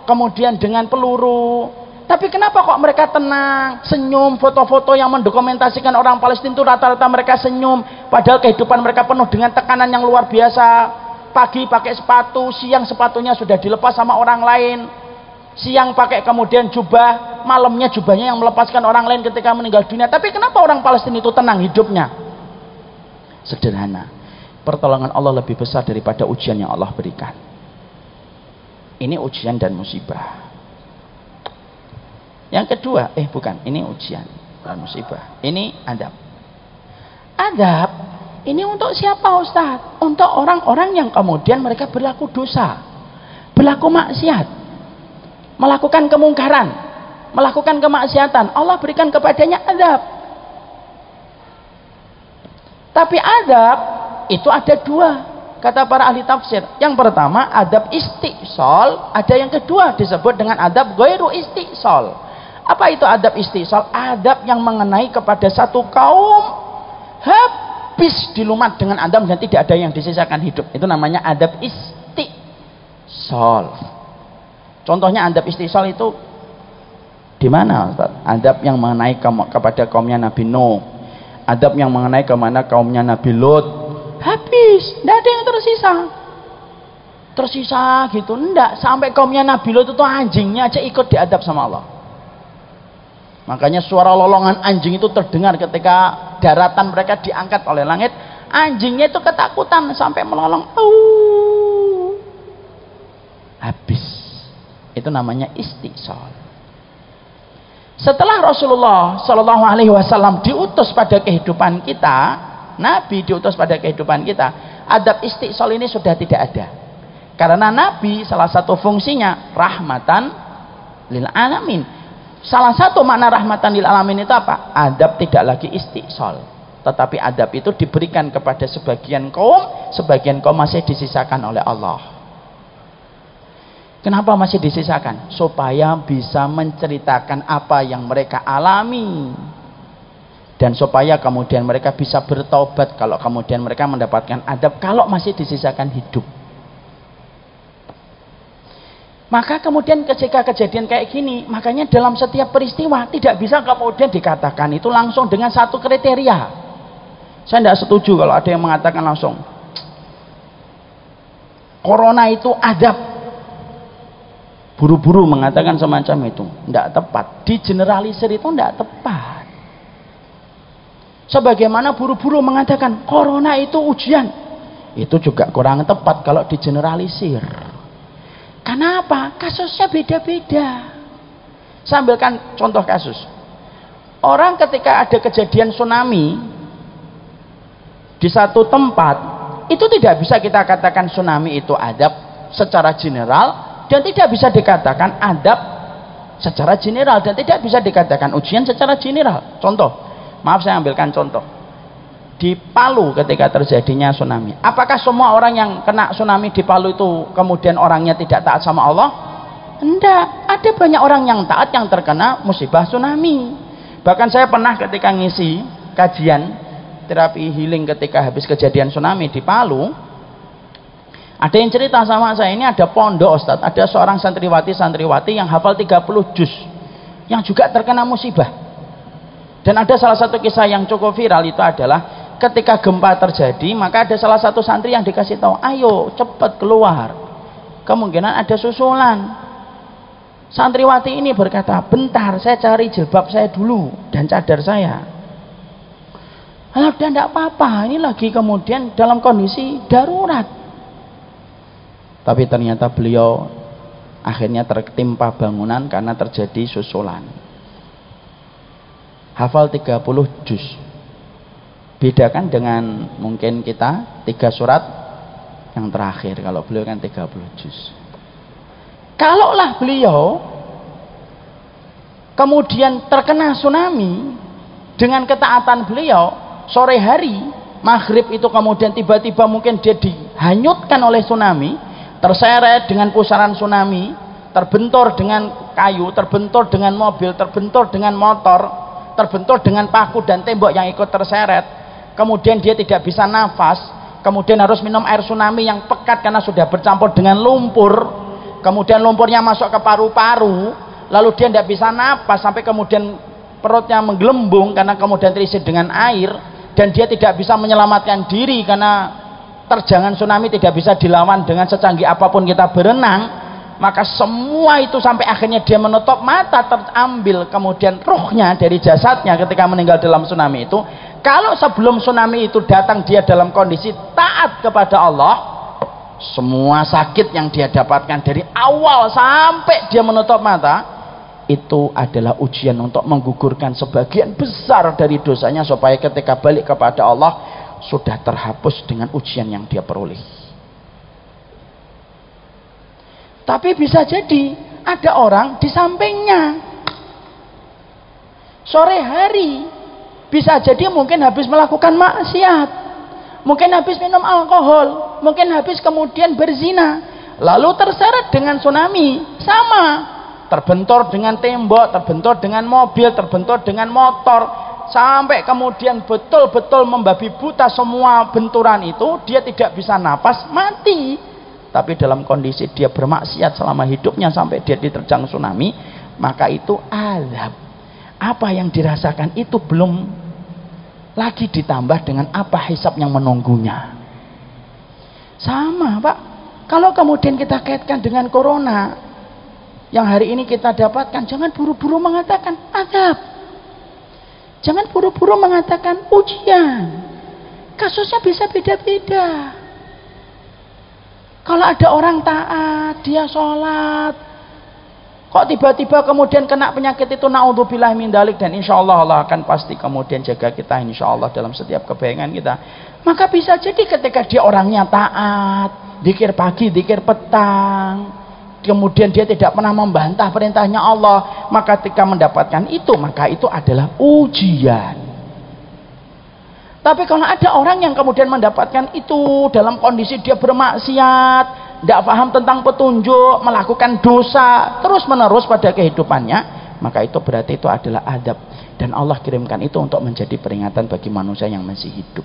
kemudian dengan peluru. Tapi kenapa kok mereka tenang, senyum? Foto-foto yang mendokumentasikan orang Palestina itu rata-rata mereka senyum, padahal kehidupan mereka penuh dengan tekanan yang luar biasa. Pagi pakai sepatu, siang sepatunya sudah dilepas sama orang lain. Siang pakai kemudian jubah, malamnya jubahnya yang melepaskan orang lain ketika meninggal dunia. Tapi kenapa orang Palestina itu tenang hidupnya? Sederhana, pertolongan Allah lebih besar daripada ujian yang Allah berikan. Ini ujian dan musibah. Yang kedua, ini ujian dan musibah. Ini adab. Adab ini untuk siapa Ustaz? Untuk orang-orang yang kemudian mereka berlaku dosa, berlaku maksiat, melakukan kemungkaran, melakukan kemaksiatan. Allah berikan kepadanya adab. Tapi adab itu ada dua, kata para ahli tafsir. Yang pertama adab istisol, ada yang kedua disebut dengan adab ghairu istisol. Apa itu adab istisol? Adab yang mengenai kepada satu kaum habis dilumat dengan adab dan tidak ada yang disisakan hidup. Itu namanya adab istisol. Contohnya adab istisol itu di mana, Ustaz? Adab yang mengenai kepada kaumnya Nabi Nuh, adab yang mengenai kemana kaumnya Nabi Lut. Habis, tidak ada yang tersisa gitu. Enggak, sampai kaumnya Nabi Lut itu anjingnya aja ikut diadab sama Allah. Makanya suara lolongan anjing itu terdengar ketika daratan mereka diangkat oleh langit. Anjingnya itu ketakutan sampai melolong. Habis. Itu namanya istisol. Setelah Rasulullah Shallallahu Alaihi Wasallam diutus pada kehidupan kita, Nabi diutus pada kehidupan kita, adab istisol ini sudah tidak ada. Karena Nabi salah satu fungsinya rahmatan lil alamin. Salah satu makna rahmatan lil alamin itu apa? Adab tidak lagi istisol, tetapi adab itu diberikan kepada sebagian kaum masih disisakan oleh Allah. Kenapa masih disisakan? Supaya bisa menceritakan apa yang mereka alami, dan supaya kemudian mereka bisa bertobat kalau kemudian mereka mendapatkan adab kalau masih disisakan hidup. Maka kemudian ketika kejadian kayak gini, makanya dalam setiap peristiwa tidak bisa kemudian dikatakan itu langsung dengan satu kriteria. Saya tidak setuju kalau ada yang mengatakan langsung corona itu adab. buru-buru mengatakan semacam itu tidak tepat. Di generalisir itu tidak tepat. Sebagaimana buru-buru mengatakan corona itu ujian, itu juga kurang tepat kalau di generalisir. Kenapa? Kasusnya beda-beda. Saya ambilkan contoh kasus. Orang ketika ada kejadian tsunami di satu tempat, itu tidak bisa kita katakan tsunami itu adab secara general, dan tidak bisa dikatakan adab secara general, dan tidak bisa dikatakan ujian secara general. Contoh, maaf saya ambilkan contoh. Di Palu ketika terjadinya tsunami, apakah semua orang yang kena tsunami di Palu itu kemudian orangnya tidak taat sama Allah? Enggak, ada banyak orang yang taat yang terkena musibah tsunami. Bahkan saya pernah ketika ngisi kajian terapi healing ketika habis kejadian tsunami di Palu, ada yang cerita sama saya, ini ada pondok Ustadz, ada seorang santriwati yang hafal 30 juz yang juga terkena musibah. Dan ada salah satu kisah yang cukup viral, itu adalah ketika gempa terjadi, maka ada salah satu santri yang dikasih tahu, ayo cepat keluar, kemungkinan ada susulan. Santriwati ini berkata, bentar saya cari jilbab saya dulu dan cadar saya. Alah, udah tidak apa-apa, ini lagi kemudian dalam kondisi darurat. Tapi ternyata beliau akhirnya tertimpa bangunan karena terjadi susulan. Hafal 30 juz. Bedakan dengan mungkin kita 3 surat yang terakhir, kalau beliau kan 30 juz. Kalaulah beliau kemudian terkena tsunami dengan ketaatan beliau, sore hari maghrib itu kemudian tiba-tiba mungkin dia dihanyutkan oleh tsunami, terseret dengan pusaran tsunami, terbentur dengan kayu, terbentur dengan mobil, terbentur dengan motor, terbentur dengan paku dan tembok yang ikut terseret. Kemudian dia tidak bisa nafas, kemudian harus minum air tsunami yang pekat karena sudah bercampur dengan lumpur. Kemudian lumpurnya masuk ke paru-paru, lalu dia tidak bisa nafas sampai kemudian perutnya menggelembung karena kemudian terisi dengan air, dan dia tidak bisa menyelamatkan diri karena terjangan tsunami tidak bisa dilawan dengan secanggih apapun kita berenang. Maka semua itu sampai akhirnya dia menutup mata, terambil kemudian ruhnya dari jasadnya ketika meninggal dalam tsunami itu. Kalau sebelum tsunami itu datang dia dalam kondisi taat kepada Allah, semua sakit yang dia dapatkan dari awal sampai dia menutup mata itu adalah ujian untuk menggugurkan sebagian besar dari dosanya, supaya ketika balik kepada Allah sudah terhapus dengan ujian yang dia peroleh. Tapi bisa jadi ada orang di sampingnya sore hari, bisa jadi mungkin habis melakukan maksiat, mungkin habis minum alkohol, mungkin habis kemudian berzina, lalu terseret dengan tsunami, sama, terbentur dengan tembok, terbentur dengan mobil, terbentur dengan motor, sampai kemudian betul-betul membabi buta semua benturan itu, dia tidak bisa napas, mati. Tapi dalam kondisi dia bermaksiat selama hidupnya sampai dia diterjang tsunami, maka itu azab. Apa yang dirasakan itu belum lagi ditambah dengan apa hisab yang menunggunya. Sama Pak, kalau kemudian kita kaitkan dengan corona yang hari ini kita dapatkan, jangan buru-buru mengatakan azab, jangan buru-buru mengatakan ujian. Kasusnya bisa beda-beda. Kalau ada orang taat, dia sholat, kok tiba-tiba kemudian kena penyakit itu, naudzubillah min dzalik, dan insya Allah Allah akan pasti kemudian jaga kita insya Allah dalam setiap kebayangan kita. Maka bisa jadi ketika dia orangnya taat, dzikir pagi, dzikir petang, kemudian dia tidak pernah membantah perintahnya Allah, maka ketika mendapatkan itu, maka itu adalah ujian. Tapi kalau ada orang yang kemudian mendapatkan itu dalam kondisi dia bermaksiat, tidak paham tentang petunjuk, melakukan dosa terus menerus pada kehidupannya, maka itu berarti itu adalah adab, dan Allah kirimkan itu untuk menjadi peringatan bagi manusia yang masih hidup.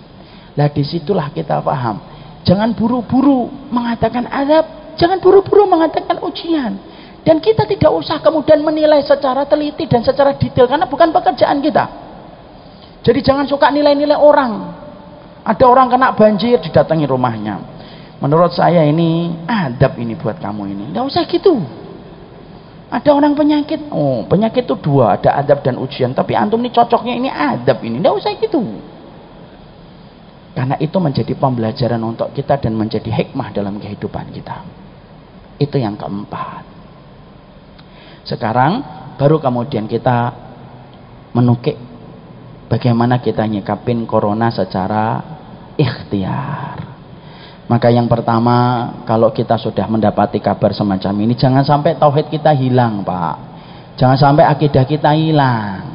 Nah disitulah kita paham, jangan buru-buru mengatakan adab, jangan buru-buru mengatakan ujian, dan kita tidak usah kemudian menilai secara teliti dan secara detail karena bukan pekerjaan kita. Jadi jangan suka nilai-nilai orang. Ada orang kena banjir, didatangi rumahnya. Menurut saya ini adab ini buat kamu ini. Nggak usah gitu. Ada orang penyakit, oh penyakit itu dua, ada adab dan ujian, tapi antum ini cocoknya ini adab ini, nggak usah gitu. Karena itu menjadi pembelajaran untuk kita dan menjadi hikmah dalam kehidupan kita. Itu yang keempat. Sekarang baru kemudian kita menukik bagaimana kita nyikapin corona secara ikhtiar. Maka yang pertama, kalau kita sudah mendapati kabar semacam ini, jangan sampai tauhid kita hilang, Pak. Jangan sampai akidah kita hilang.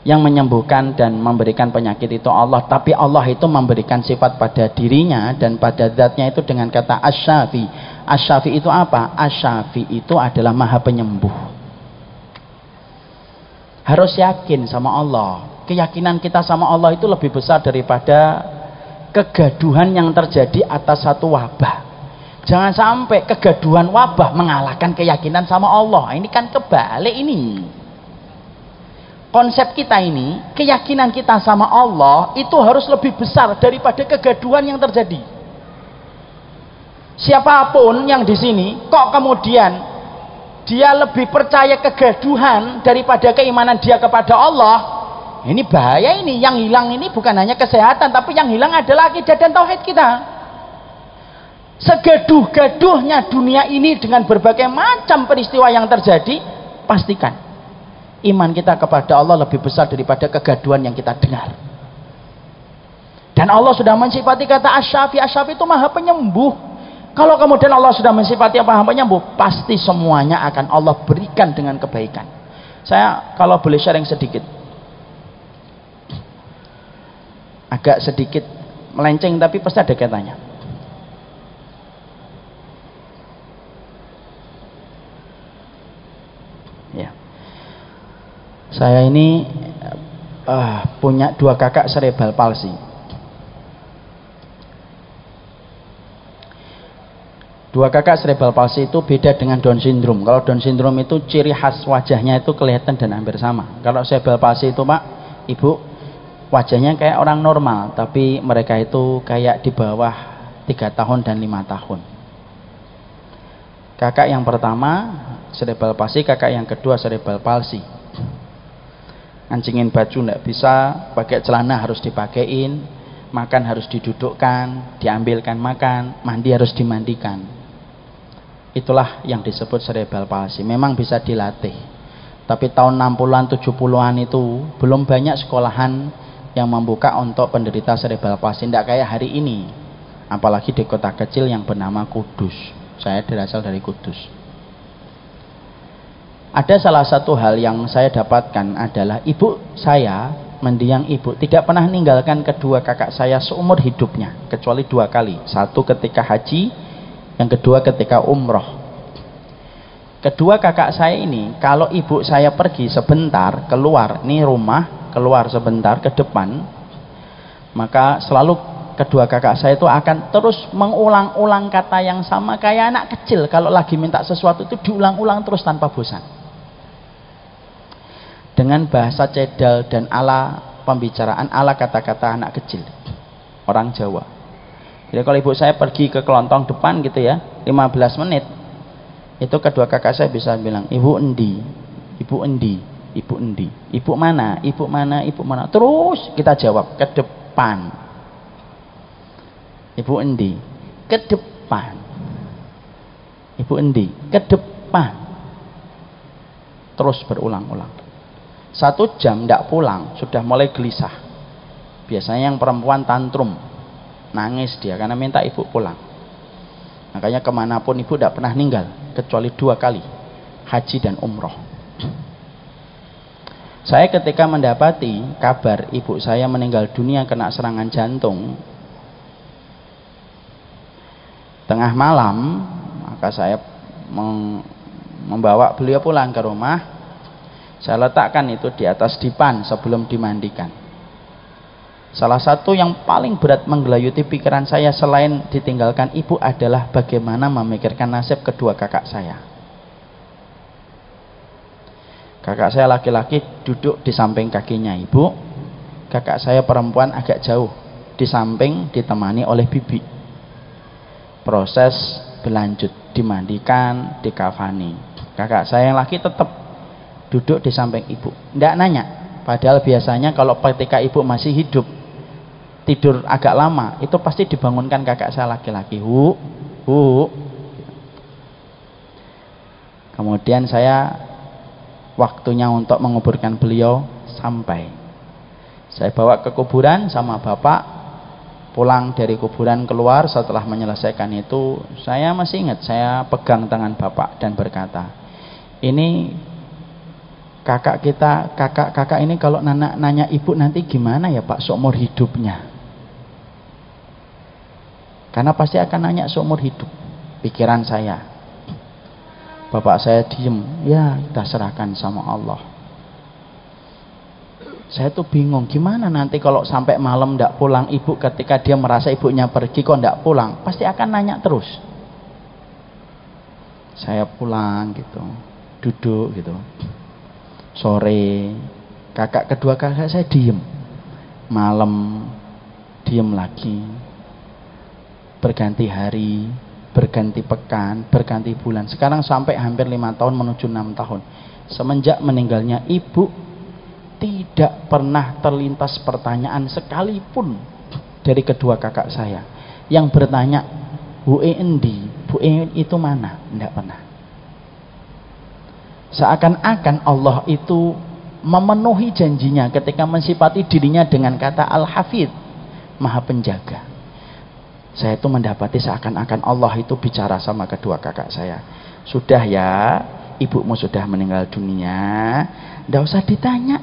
Yang menyembuhkan dan memberikan penyakit itu Allah, tapi Allah itu memberikan sifat pada dirinya dan pada zatnya itu dengan kata asy-syafi. Asy-syafi itu apa? Asy-syafi itu adalah maha penyembuh. Harus yakin sama Allah. Keyakinan kita sama Allah itu lebih besar daripada kegaduhan yang terjadi atas satu wabah. Jangan sampai kegaduhan wabah mengalahkan keyakinan sama Allah. Ini kan kebalik ini. Konsep kita ini, keyakinan kita sama Allah itu harus lebih besar daripada kegaduhan yang terjadi. Siapapun yang di sini kok kemudian dia lebih percaya kegaduhan daripada keimanan dia kepada Allah, ini bahaya ini. Yang hilang ini bukan hanya kesehatan, tapi yang hilang adalah akidah dan tauhid kita. Segaduh-gaduhnya dunia ini dengan berbagai macam peristiwa yang terjadi, pastikan iman kita kepada Allah lebih besar daripada kegaduhan yang kita dengar. Dan Allah sudah mensifati kata asy-syafi. Asy-syafi itu maha penyembuh. Kalau kemudian Allah sudah mensifati maha penyembuh, pasti semuanya akan Allah berikan dengan kebaikan. Saya kalau boleh sharing sedikit, agak sedikit melenceng tapi pasti ada kaitannya. Ya, saya ini punya dua kakak cerebral palsy. Dua kakak cerebral palsy itu beda dengan Down syndrome. Kalau Down syndrome itu ciri khas wajahnya itu kelihatan dan hampir sama. Kalau cerebral palsy itu, Pak, Ibu, wajahnya kayak orang normal, tapi mereka itu kayak di bawah 3 tahun dan 5 tahun. Kakak yang pertama cerebral palsy, kakak yang kedua cerebral palsy. Ngancingin baju nggak bisa, pakai celana harus dipakein, makan harus didudukkan, diambilkan makan, mandi harus dimandikan. Itulah yang disebut cerebral palsy. Memang bisa dilatih, tapi tahun 60-an 70-an itu belum banyak sekolahan yang membuka untuk penderita cerebral palsy. Tidak kayak hari ini, apalagi di kota kecil yang bernama Kudus. Saya berasal dari Kudus. Ada salah satu hal yang saya dapatkan adalah ibu saya, mendiang ibu, tidak pernah meninggalkan kedua kakak saya seumur hidupnya, kecuali 2 kali. Satu ketika haji, yang kedua ketika umroh. Kedua kakak saya ini, kalau ibu saya pergi sebentar keluar, nih rumah, keluar sebentar ke depan, maka selalu kedua kakak saya itu akan terus mengulang-ulang kata yang sama kayak anak kecil. Kalau lagi minta sesuatu itu diulang-ulang terus tanpa bosan, dengan bahasa cedal dan ala pembicaraan, ala kata-kata anak kecil orang Jawa. Jadi kalau ibu saya pergi ke kelontong depan gitu ya, 15 menit itu kedua kakak saya bisa bilang, ibu endi, ibu endi, ibu endi, ibu mana, ibu mana, ibu mana, terus kita jawab ke depan. Ibu endi, ke depan. Ibu endi, ke depan. Terus berulang-ulang. 1 jam tidak pulang, sudah mulai gelisah. Biasanya yang perempuan tantrum, nangis dia karena minta ibu pulang. Makanya kemanapun ibu tidak pernah ninggal, kecuali 2 kali, haji dan umroh. Saya ketika mendapati kabar ibu saya meninggal dunia kena serangan jantung tengah malam, maka saya membawa beliau pulang ke rumah. Saya letakkan itu di atas dipan sebelum dimandikan. Salah satu yang paling berat menggelayuti pikiran saya selain ditinggalkan ibu adalah bagaimana memikirkan nasib kedua kakak saya. Kakak saya laki-laki duduk di samping kakinya ibu, kakak saya perempuan agak jauh di samping ditemani oleh bibi. Proses berlanjut, dimandikan, dikafani. Kakak saya yang laki tetap duduk di samping ibu, tidak nanya. Padahal biasanya kalau ketika ibu masih hidup tidur agak lama, itu pasti dibangunkan kakak saya laki-laki. Kemudian saya waktunya untuk menguburkan beliau sampai. Saya bawa ke kuburan sama bapak, pulang dari kuburan keluar setelah menyelesaikan itu, saya masih ingat, saya pegang tangan bapak dan berkata, ini kakak kita, kakak ini kalau nanya ibu nanti gimana ya Pak seumur hidupnya? Karena pasti akan nanya seumur hidup. Pikiran saya. Bapak saya diem, ya kita serahkan sama Allah. Saya tuh bingung, gimana nanti kalau sampai malam ndak pulang ibu, ketika dia merasa ibunya pergi kok ndak pulang, pasti akan nanya terus. Saya pulang gitu, duduk gitu. Sore, kedua kakak saya diem. Malam, diem lagi. Berganti hari, berganti pekan, berganti bulan. Sekarang sampai hampir 5 tahun menuju 6 tahun. Semenjak meninggalnya ibu, tidak pernah terlintas pertanyaan sekalipun dari kedua kakak saya yang bertanya, Bu endi, Bu itu mana? Tidak pernah. Seakan-akan Allah itu memenuhi janjinya ketika mensifati dirinya dengan kata Al-Hafidh, Maha Penjaga. Saya itu mendapati seakan-akan Allah itu bicara sama kedua kakak saya. Sudah ya, ibumu sudah meninggal dunia, tidak usah ditanya.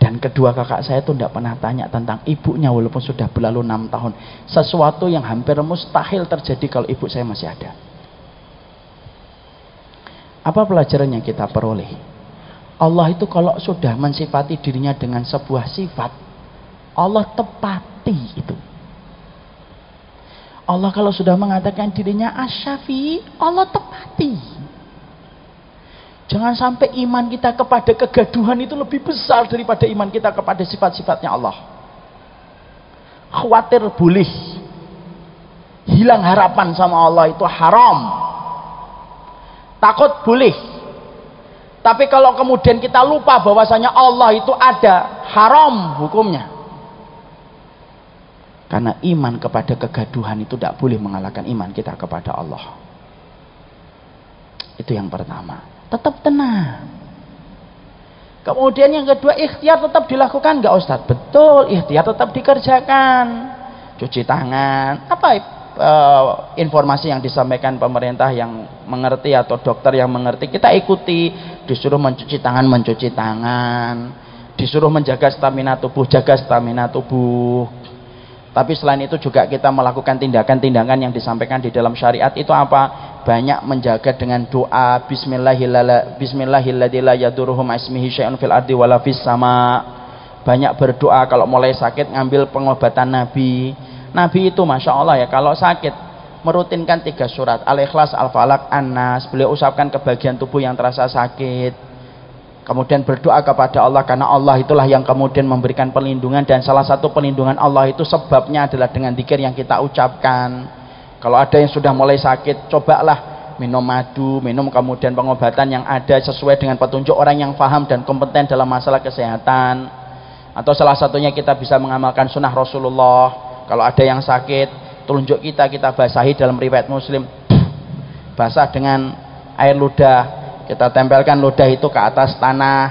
Dan kedua kakak saya itu tidak pernah tanya tentang ibunya walaupun sudah berlalu 6 tahun. Sesuatu yang hampir mustahil terjadi kalau ibu saya masih ada. Apa pelajaran yang kita peroleh? Allah itu kalau sudah mensifati dirinya dengan sebuah sifat, Allah tepati itu. Allah kalau sudah mengatakan dirinya Asy-Syafi', Allah tepati. Jangan sampai iman kita kepada kegaduhan itu lebih besar daripada iman kita kepada sifat-sifatnya Allah. Khawatir boleh, hilang harapan sama Allah itu haram. Takut boleh. Tapi kalau kemudian kita lupa bahwasanya Allah itu ada, haram hukumnya. Karena iman kepada kegaduhan itu tidak boleh mengalahkan iman kita kepada Allah. Itu yang pertama. Tetap tenang. Kemudian yang kedua, ikhtiar tetap dilakukan nggak Ustaz? Betul, ikhtiar tetap dikerjakan. Cuci tangan. Apa informasi yang disampaikan pemerintah yang mengerti atau dokter yang mengerti, kita ikuti. Disuruh mencuci tangan. Disuruh menjaga stamina tubuh, jaga stamina tubuh. Tapi selain itu juga kita melakukan tindakan-tindakan yang disampaikan di dalam syariat itu apa? Banyak menjaga dengan doa Bismillahilladzi la yadurruhu ma'ismihi syai'un fil ardi wala fis sama. Banyak berdoa. Kalau mulai sakit ngambil pengobatan Nabi. Nabi itu Masya Allah ya, kalau sakit merutinkan 3 surat, Al-Ikhlas, Al-Falaq, An-Nas. Beliau usapkan ke bagian tubuh yang terasa sakit. Kemudian berdoa kepada Allah, karena Allah itulah yang kemudian memberikan perlindungan, dan salah satu perlindungan Allah itu sebabnya adalah dengan zikir yang kita ucapkan. Kalau ada yang sudah mulai sakit, cobalah minum madu, minum kemudian pengobatan yang ada sesuai dengan petunjuk orang yang paham dan kompeten dalam masalah kesehatan. Atau salah satunya kita bisa mengamalkan sunnah Rasulullah. Kalau ada yang sakit, telunjuk kita basahi dalam riwayat Muslim, basah dengan air ludah. Kita tempelkan ludah itu ke atas tanah,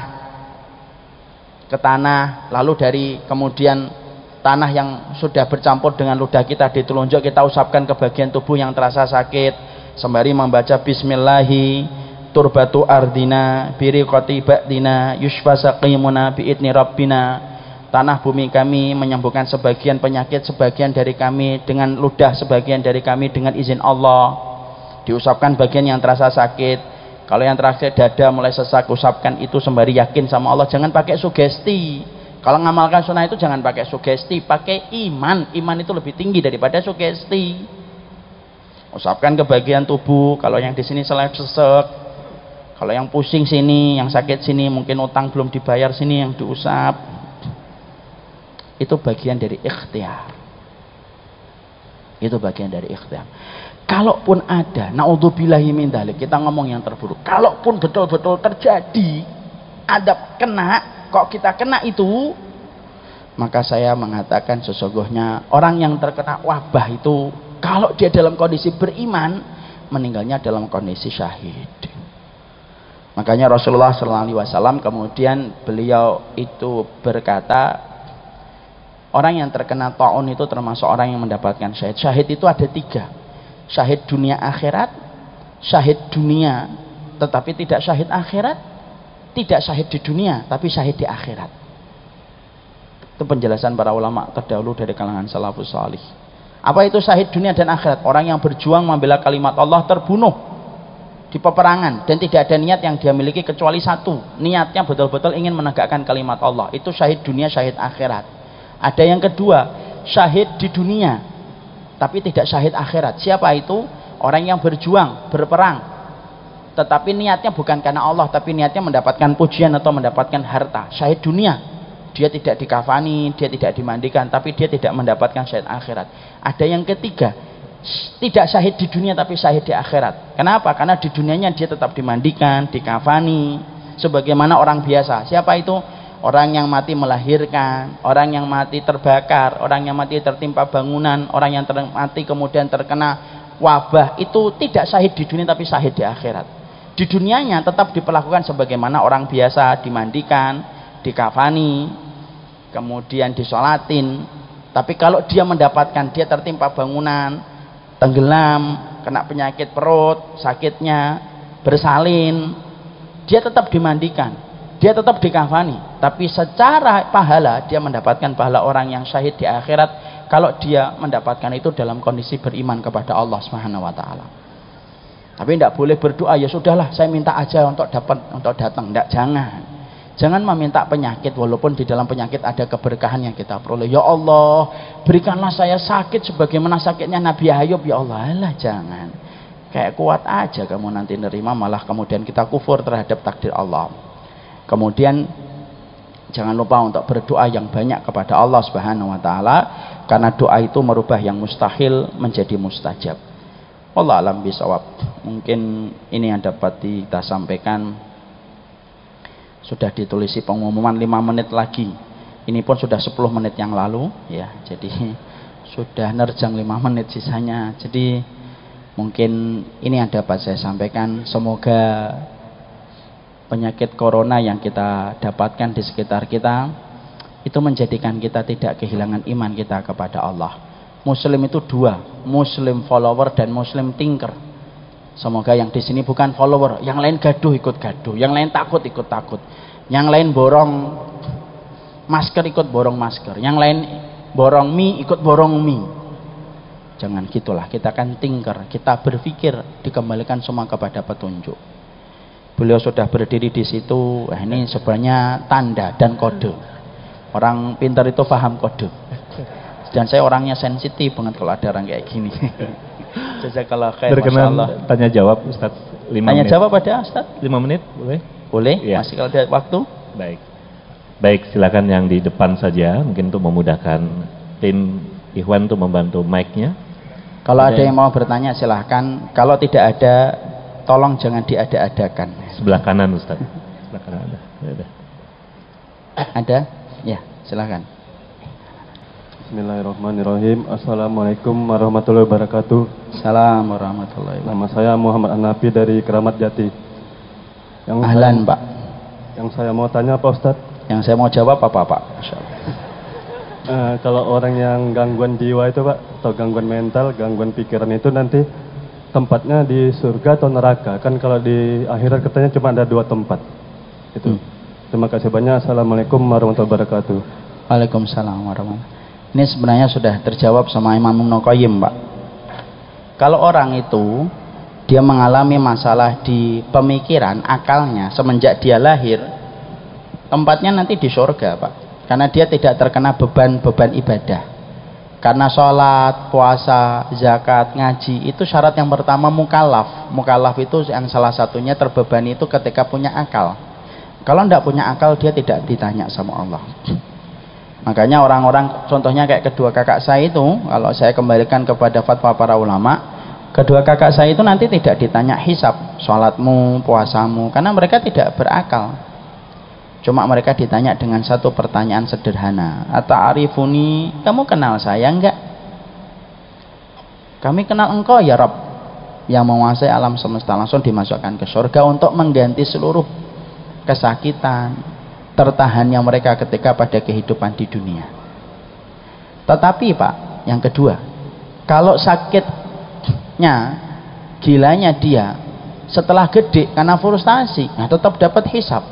ke tanah, lalu dari kemudian tanah yang sudah bercampur dengan ludah kita di telunjuk kita usapkan ke bagian tubuh yang terasa sakit sembari membaca Bismillahi turbatu ardina biriqati ba'dina yushfa saqimuna bi'idni rabbina. Tanah bumi kami menyembuhkan sebagian penyakit sebagian dari kami, dengan ludah sebagian dari kami dengan izin Allah. Diusapkan bagian yang terasa sakit. Kalau yang terakhir dada mulai sesak, usapkan itu sembari yakin sama Allah. Jangan pakai sugesti. Kalau ngamalkan sunnah itu jangan pakai sugesti, pakai iman. Iman itu lebih tinggi daripada sugesti. Usapkan ke bagian tubuh. Kalau yang di sini sesek, kalau yang pusing sini, yang sakit sini, mungkin utang belum dibayar sini yang diusap. Itu bagian dari ikhtiar. Itu bagian dari ikhtiar. kalaupun ada, naudzubillahi min dzalik, kita ngomong yang terburuk, kalaupun betul-betul terjadi ada kena, kok kita kena itu, maka saya mengatakan sesungguhnya orang yang terkena wabah itu kalau dia dalam kondisi beriman, meninggalnya dalam kondisi syahid. Makanya Rasulullah SAW kemudian beliau itu berkata, orang yang terkena taun itu termasuk orang yang mendapatkan syahid. Syahid itu ada 3, syahid dunia akhirat, syahid dunia tetapi tidak syahid akhirat, tidak syahid di dunia tapi syahid di akhirat. Itu penjelasan para ulama terdahulu dari kalangan salafus salih. Apa itu syahid dunia dan akhirat? Orang yang berjuang membela kalimat Allah terbunuh di peperangan dan tidak ada niat yang dia miliki kecuali satu, niatnya betul-betul ingin menegakkan kalimat Allah. Itu syahid dunia, syahid akhirat. Ada yang kedua, syahid di dunia tapi tidak syahid akhirat. Siapa itu? Orang yang berjuang, berperang tetapi niatnya bukan karena Allah, tapi niatnya mendapatkan pujian atau mendapatkan harta. Syahid dunia, dia tidak dikafani, dia tidak dimandikan, tapi dia tidak mendapatkan syahid akhirat. Ada yang ketiga, tidak syahid di dunia tapi syahid di akhirat. Kenapa? Karena di dunianya dia tetap dimandikan, dikafani sebagaimana orang biasa. Siapa itu? Orang yang mati melahirkan, orang yang mati terbakar, orang yang mati tertimpa bangunan, orang yang mati kemudian terkena wabah, itu tidak syahid di dunia tapi syahid di akhirat. Di dunianya tetap diperlakukan sebagaimana orang biasa, dimandikan, dikafani, kemudian disolatin. Tapi kalau dia mendapatkan, dia tertimpa bangunan, tenggelam, kena penyakit perut, sakitnya, bersalin, dia tetap dimandikan, dia tetap dikafani, tapi secara pahala dia mendapatkan pahala orang yang syahid di akhirat kalau dia mendapatkan itu dalam kondisi beriman kepada Allah Subhanahu wa taala. Tapi tidak boleh berdoa, ya sudahlah saya minta aja untuk datang. Tidak, jangan meminta penyakit walaupun di dalam penyakit ada keberkahan yang kita peroleh. Ya Allah, berikanlah saya sakit sebagaimana sakitnya Nabi Ayub. Ya Allah, alah jangan. Kayak kuat aja kamu nanti nerima, malah kemudian kita kufur terhadap takdir Allah. Kemudian jangan lupa untuk berdoa yang banyak kepada Allah Subhanahu wa taala, karena doa itu merubah yang mustahil menjadi mustajab. Wallahu a'lam bishawab. Mungkin ini yang dapat kita sampaikan. Sudah ditulisi pengumuman 5 menit lagi. Ini pun sudah 10 menit yang lalu ya. Jadi sudah nerjang 5 menit sisanya. Jadi mungkin ini yang dapat saya sampaikan. Semoga penyakit corona yang kita dapatkan di sekitar kita itu menjadikan kita tidak kehilangan iman kita kepada Allah. Muslim itu 2, Muslim follower dan Muslim thinker. Semoga yang di sini bukan follower, yang lain gaduh ikut gaduh, yang lain takut ikut takut, yang lain borong masker ikut borong masker, yang lain borong mie ikut borong mie. Jangan gitulah, kita kan thinker, kita berpikir, dikembalikan semua kepada petunjuk. Beliau sudah berdiri di situ, ini sebenarnya tanda dan kode. Orang pintar itu paham kode. Dan saya orangnya sensitif banget kalau ada orang kayak gini. Jazakallah khair. Berkenan tanya jawab Ustaz 5 menit. Tanya jawab ada Ustaz? 5 menit boleh? Boleh, ya. Masih kalau ada waktu. Baik, silakan yang di depan saja, mungkin untuk memudahkan tim Ikhwan untuk membantu mic-nya. Kalau ada yang mau bertanya silahkan. Kalau tidak ada, tolong jangan diada-adakan. Sebelah kanan Ustaz. Sebelah kanan ada. Ada? Ya, silahkan. Bismillahirrahmanirrahim. Assalamualaikum warahmatullahi wabarakatuh. Assalamualaikum warahmatullahi wabarakatuh. Nama saya Muhammad Hanafi dari Keramat Jati. Ahlan Pak. Yang saya mau tanya Pak Ustadz. Yang saya mau jawab apa Pak? Kalau orang yang gangguan jiwa itu Pak, atau gangguan mental, gangguan pikiran itu nanti tempatnya di surga atau neraka? Kan kalau di akhirat katanya cuma ada 2 tempat. Itu. Terima kasih banyak. Assalamualaikum warahmatullahi wabarakatuh. Waalaikumsalam warahmatullahi wabarakatuh. Ini sebenarnya sudah terjawab sama Imam Ibnu Qayyim, Pak. Kalau orang itu dia mengalami masalah di pemikiran, akalnya semenjak dia lahir, tempatnya nanti di surga, Pak. Karena dia tidak terkena beban-beban ibadah. Karena sholat, puasa, zakat, ngaji itu syarat yang pertama mukallaf. Mukallaf itu yang salah satunya terbebani itu ketika punya akal. Kalau tidak punya akal dia tidak ditanya sama Allah. Makanya orang-orang contohnya kayak kedua kakak saya itu, kalau saya kembalikan kepada fatwa para ulama, Kedua kakak saya itu nanti tidak ditanya hisab, sholatmu, puasamu, karena mereka tidak berakal. Cuma mereka ditanya dengan satu pertanyaan sederhana. Ata'arifuni, kamu kenal saya enggak? Kami kenal engkau ya Rabb, yang menguasai alam semesta. Langsung dimasukkan ke surga untuk mengganti seluruh kesakitan, tertahannya mereka ketika pada kehidupan di dunia. Tetapi Pak, yang kedua, kalau sakitnya, gilanya dia setelah gede karena frustasi, nah tetap dapat hisab.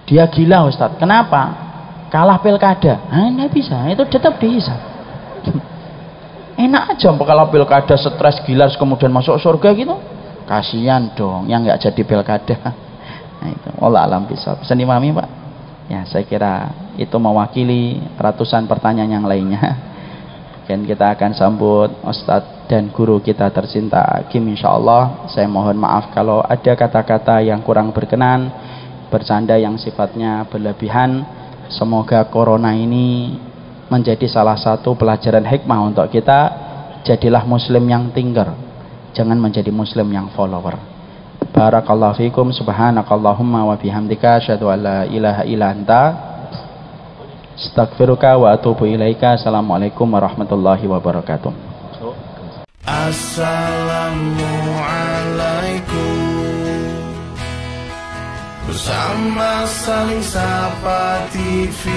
Dia gila Ustadz, kenapa? Kalah pilkada, nah nggak bisa, itu tetap dihisab. Enak aja kalau pilkada stres gila kemudian masuk surga gitu, kasihan dong yang nggak jadi pilkada. Nah itu, Allah alam bisa. Pesan dimami Pak. Ya saya kira itu mewakili ratusan pertanyaan yang lainnya. Dan kita akan sambut Ustadz dan guru kita tercinta Hakim insyaallah. Saya mohon maaf kalau ada kata-kata yang kurang berkenan, bercanda yang sifatnya berlebihan. Semoga corona ini menjadi salah satu pelajaran hikmah untuk kita. Jadilah muslim yang tingger, jangan menjadi muslim yang follower. Barakallahu fikum, subhanakallahumma wa bihamdika, asyhadu an la ilaha illa anta, astaghfiruka wa atubu ilaika. Assalamualaikum warahmatullahi wabarakatuh. Assalamualaikum. Bersama Saling Sapa TV.